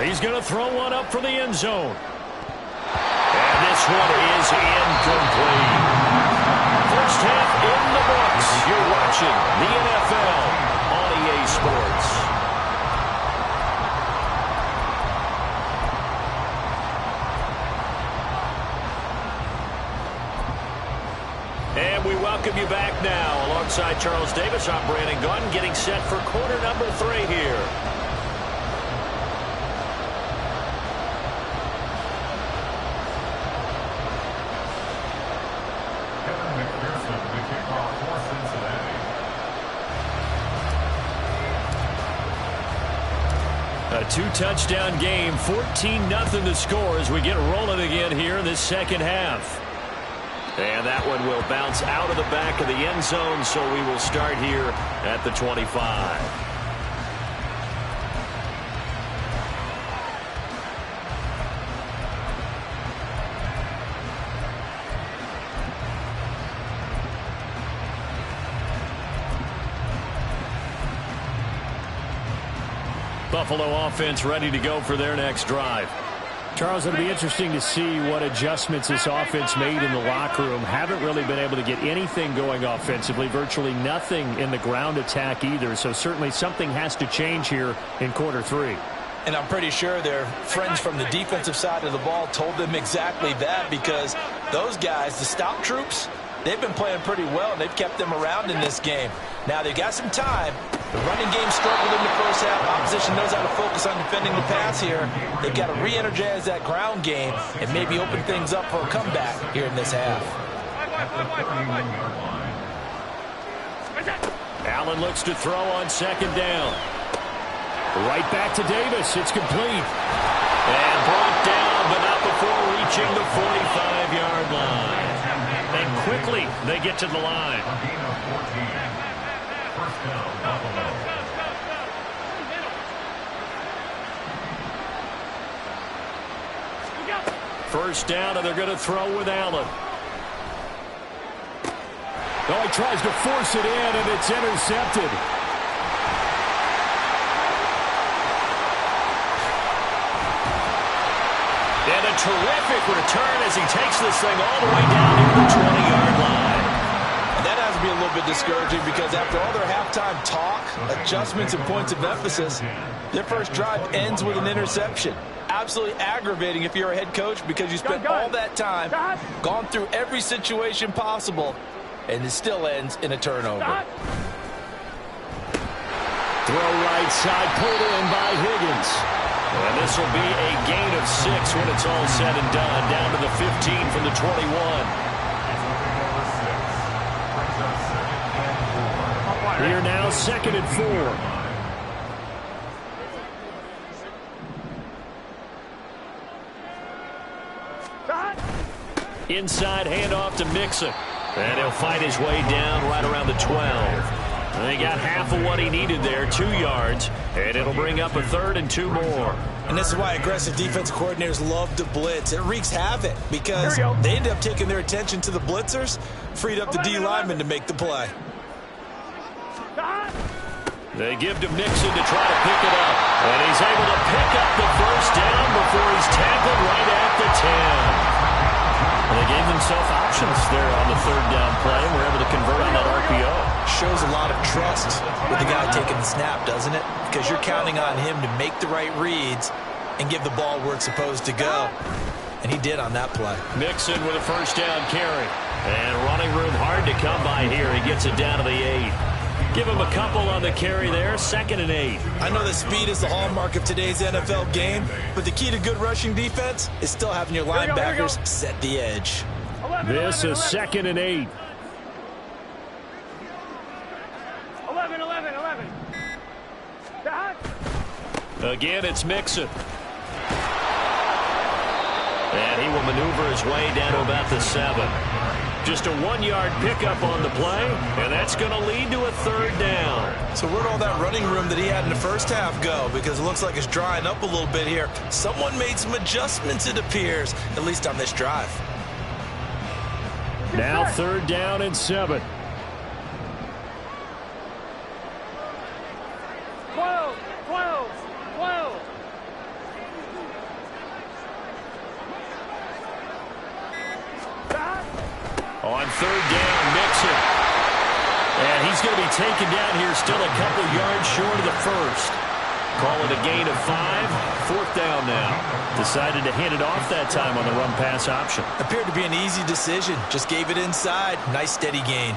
He's going to throw one up for the end zone. And this one is incomplete. First half in the books. You're watching the NFL on EA Sports. And we welcome you back now. Alongside Charles Davis, I'm Brandon Gunn, getting set for quarter number 3 here. Kevin McPherson, the kickoff for Cincinnati. A 2-touchdown game, 14-0 to score as we get rolling again here in this second half. And that one will bounce out of the back of the end zone, so we will start here at the 25. Buffalo offense ready to go for their next drive. Charles, it'll be interesting to see what adjustments this offense made in the locker room. Haven't really been able to get anything going offensively, virtually nothing in the ground attack either. So certainly something has to change here in quarter 3. And I'm pretty sure their friends from the defensive side of the ball told them exactly that, because those guys, the stout troops, they've been playing pretty well, and they've kept them around in this game. Now, they've got some time. The running game struggled in the first half. Opposition knows how to focus on defending the pass here. They've got to re-energize that ground game and maybe open things up for a comeback here in this half. Allen looks to throw on second down. Right back to Davis. It's complete. And brought down, but not before reaching the 45-yard line. And quickly, they get to the line. First down, Buffalo. First down, and they're going to throw with Allen. Oh, he tries to force it in, and it's intercepted. And a terrific return as he takes this thing all the way down into the 20-yard line. And that has to be a little bit discouraging, because after all their halftime talk, adjustments, and points of emphasis, their first drive ends with an interception. Absolutely aggravating if you're a head coach, because you spent all that time, gone through every situation possible, and it still ends in a turnover. Throw right side, pulled in by Higgins. And this will be a gain of 6 when it's all said and done. Down to the 15 from the 21. Here now, 2nd and 4. Inside handoff to Mixon. And he'll fight his way down right around the 12. And he got half of what he needed there, 2 yards. And it'll bring up a 3rd and 2 more. And this is why aggressive defense coordinators love to blitz. It wreaks havoc, because they end up taking their attention to the blitzers, freed up the D lineman to make the play. They give to Mixon to try to pick it up. And he's able to pick up the first down before he's tackled right at the 10. Well, they gave themselves options there on the 3rd down play, and were able to convert on that RPO. Shows a lot of trust with the guy taking the snap, doesn't it? Because you're counting on him to make the right reads and give the ball where it's supposed to go. And he did on that play. Mixon with a first down carry. And running room hard to come by here. He gets it down to the 8. Give him a couple on the carry there. 2nd and 8. I know that speed is the hallmark of today's NFL game, but the key to good rushing defense is still having your linebackers set the edge. This is 2nd and 8. 11. Again, it's Mixon. And he will maneuver his way down to about the 7. Just a 1-yard pickup on the play, and that's going to lead to a 3rd down. So where'd all that running room that he had in the first half go? Because it looks like it's drying up a little bit here. Someone made some adjustments, it appears, at least on this drive. Now 3rd down and 7. 12. On 3rd down, Mixon. And he's going to be taken down here, still a couple yards short of the first. Call it a gain of 5. 4th down now. Decided to hand it off that time on the run-pass option. Appeared to be an easy decision. Just gave it inside. Nice steady gain.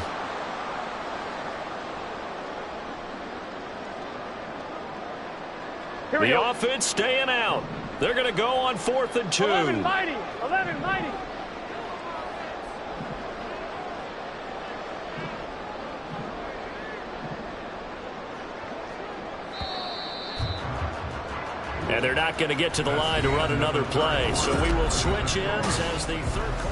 The offense staying out. They're going to go on 4th and 2. 11 mighty. And they're not going to get to the line to run another play. So we will switch ends as the 3rd call.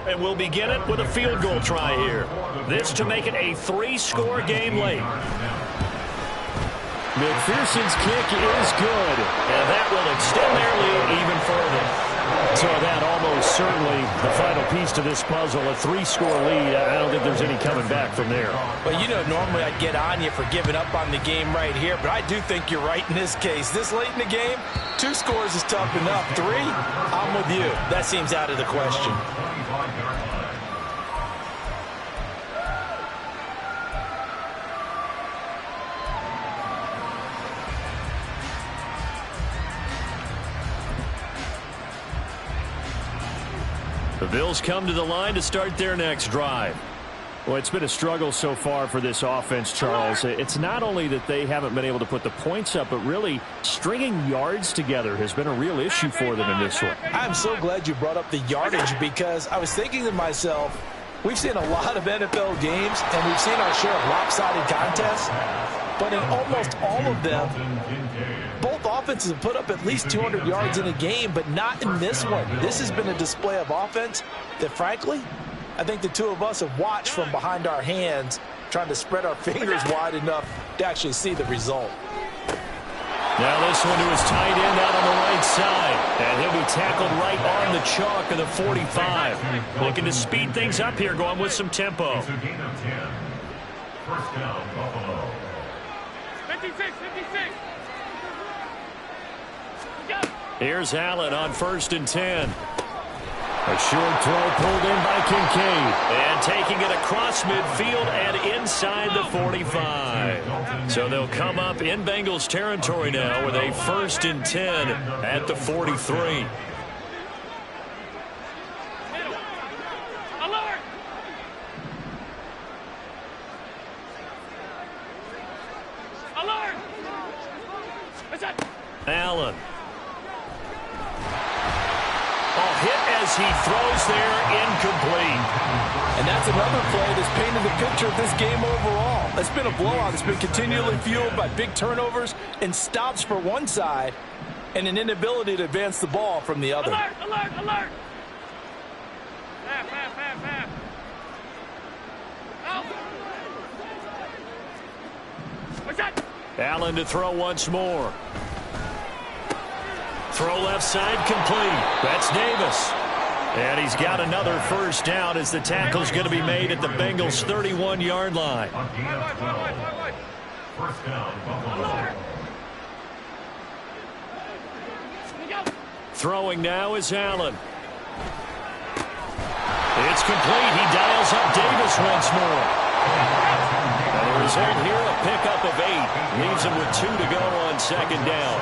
And we'll begin it with a field goal try here. This to make it a 3-score game late. McPherson's kick is good, and that will extend their lead even further. So that almost certainly the final piece to this puzzle, a 3-score lead. I don't think there's any coming back from there. Well, you know, normally I'd get on you for giving up on the game right here, but I do think you're right in this case. This late in the game, 2 scores is tough enough. 3, I'm with you. That seems out of the question. The Bills come to the line to start their next drive. Well, it's been a struggle so far for this offense, Charles. It's not only that they haven't been able to put the points up, but really stringing yards together has been a real issue for them in this one. I'm so glad you brought up the yardage because I was thinking to myself, we've seen a lot of NFL games and we've seen our share of lopsided contests, but in almost all of them, both offenses have put up at least 200 yards in a game, but not in this one. This has been a display of offense that, frankly, I think the two of us have watched from behind our hands, trying to spread our fingers wide enough to actually see the result. Now this one to his tight end out on the right side. And he'll be tackled right on the chalk of the 45. Looking to speed things up here, going with some tempo. It's a gain of 10. First down, Buffalo. 56. Here's Allen on 1st and 10. A short throw pulled in by Kincaid. And taking it across midfield and inside the 45. So they'll come up in Bengals territory now with a 1st and 10 at the 43. Allen. Hit as he throws there, incomplete. And that's another play that's painted the picture of this game overall. It's been a blowout. It's been continually fueled by big turnovers and stops for one side and an inability to advance the ball from the other. Alert! Half. Out. What's that? Allen to throw once more. Throw left side complete. That's Davis. And he's got another first down as the tackle's going to be made at the Bengals' 31-yard line. First down, Buffalo. Throwing now is Allen. It's complete. He dials up Davis once more. And the result here, a pickup of 8. Leaves him with 2 to go on 2nd down.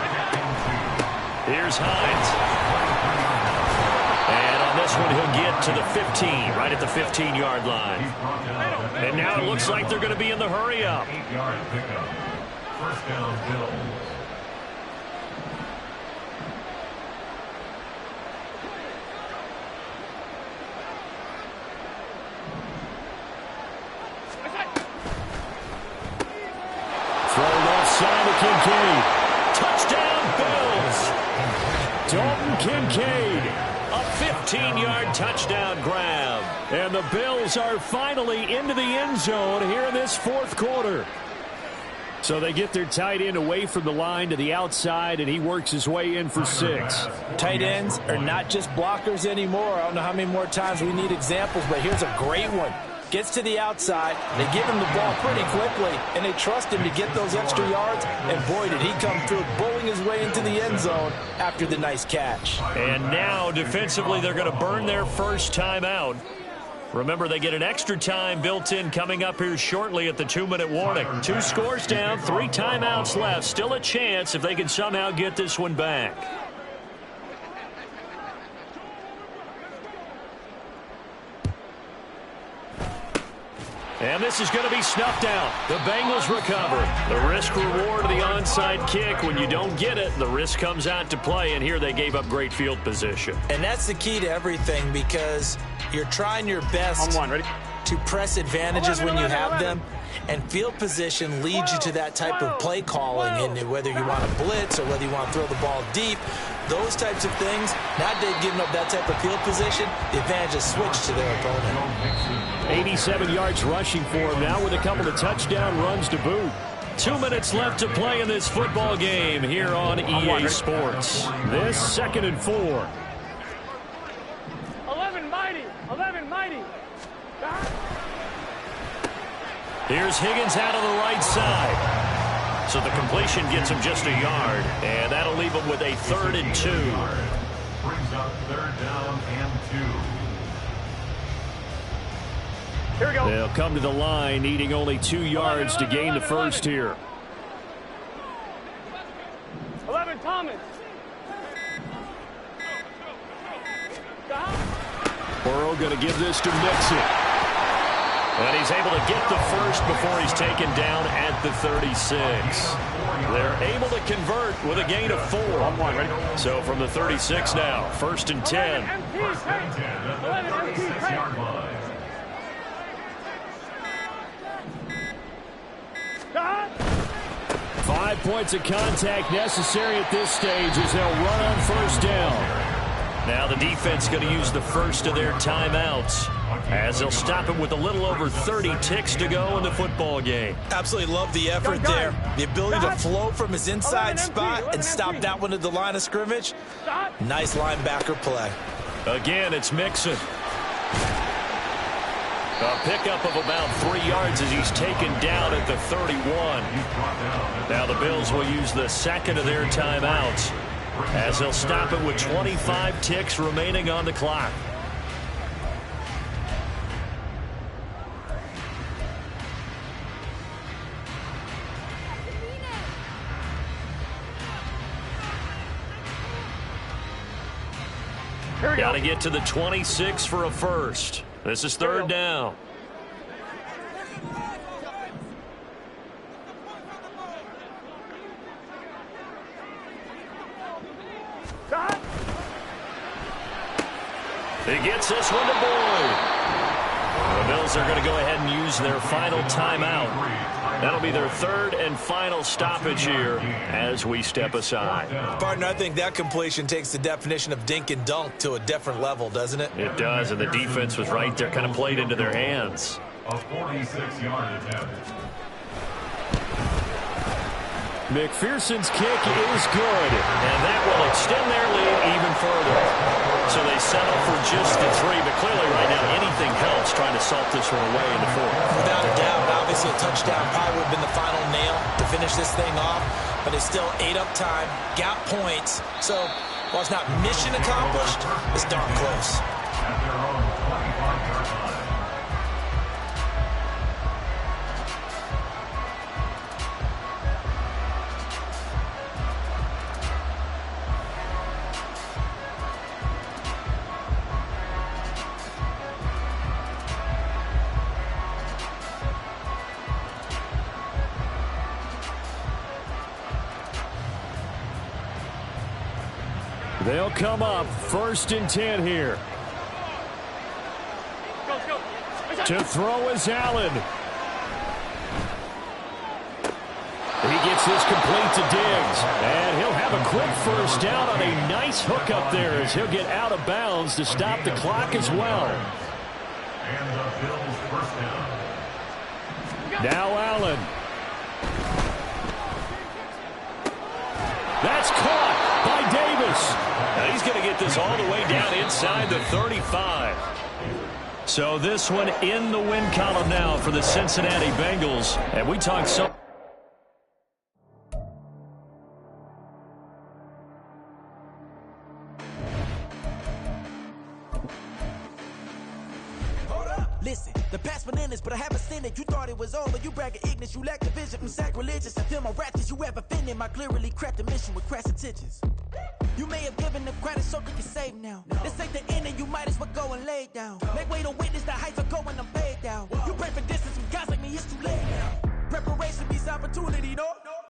Here's Hines. And on this one, he'll get to the 15, right at the 15-yard line. And now it looks like they're going to be in the hurry-up. 8-yard pickup. First down, Bills. Throw left side to Kincaid. Touchdown, Bills. Dalton Kincaid, a 15-yard touchdown grab. And the Bills are finally into the end zone here in this 4th quarter. So they get their tight end away from the line to the outside, and he works his way in for 6. Tight ends are not just blockers anymore. I don't know how many more times we need examples, but here's a great one. Gets to the outside, they give him the ball pretty quickly, and they trust him to get those extra yards, and boy, did he come through, bowling his way into the end zone after the nice catch. And now, defensively, they're going to burn their first timeout. Remember, they get an extra time built in coming up here shortly at the 2-minute warning. 2 scores down, 3 timeouts left. Still a chance if they can somehow get this one back. And this is going to be snuffed out. The Bengals recover. The risk-reward of the onside kick. When you don't get it, the risk comes out to play, and here they gave up great field position. And that's the key to everything because you're trying your best to press advantages when you have them, and field position leads you to that type of play calling, and whether you want to blitz or whether you want to throw the ball deep, those types of things. Now they've given up that type of field position, the advantage is switched to their opponent. 87 yards rushing for him now with a couple of touchdown runs to boot. 2 minutes left to play in this football game here on EA Sports. This 2nd and 4. 11 mighty. 11 mighty. Here's Higgins out of the right side. So the completion gets him just a yard, and that'll leave him with a 3rd and 2. Brings up 3rd down and 2. Here we go. They'll come to the line, needing only 2 yards to gain the first here. 11 Thomas. Burrow going to give this to Mixon. And he's able to get the first before he's taken down at the 36. They're able to convert with a gain of 4. So from the 36 now, 1st and 10. 5 points of contact necessary at this stage as they'll run on 1st down. Now the defense going to use the first of their timeouts as they'll stop it with a little over 30 ticks to go in the football game. Absolutely love the effort there. The ability to flow from his inside spot and stop that one at the line of scrimmage. Nice linebacker play. Again, it's Mixon. A pickup of about 3 yards as he's taken down at the 31. Now the Bills will use the second of their timeouts as they'll stop it with 25 ticks remaining on the clock. Got to get to the 26 for a first. This is 3rd down. He gets this one to Boyd. The Bills are going to go ahead and use their final timeout. That'll be their 3rd and final stoppage here as we step aside. Partner, I think that completion takes the definition of dink and dunk to a different level, doesn't it? It does, and the defense was right there, kind of played into their hands. A 46-yard attempt. McPherson's kick is good, and that will extend their lead even further. So they settle for just the 3, but clearly right now anything helps trying to salt this one away in the 4th. Without a doubt, obviously a touchdown probably would have been the final nail to finish this thing off, but it's still ate up time, got points. So while it's not mission accomplished, it's darn close. At their own 25-yard line. They'll come up 1st and 10 here. To throw is Allen. He gets this complete to Diggs. And he'll have a quick first down on a nice hook up there as he'll get out of bounds to stop the clock as well. And the Bills first down. Now Allen. That's caught by Davis. Now he's going to get this all the way down inside the 35. So this one in the win column now for the Cincinnati Bengals. And we talked so. Listen, the past bananas, but I haven't seen it. You thought it was over. You bragging ignorance, you lack the vision. I'm sacrilegious. I feel my ratchets. You ever offended my clearly crafted mission with crass intentions. You may have given them credit so they can save now. This ain't the end and you might as well go and lay down. Make way to witness the heights are going, I'm paid down. You pray for distance with guys like me, it's too late now. Preparation beats opportunity, though.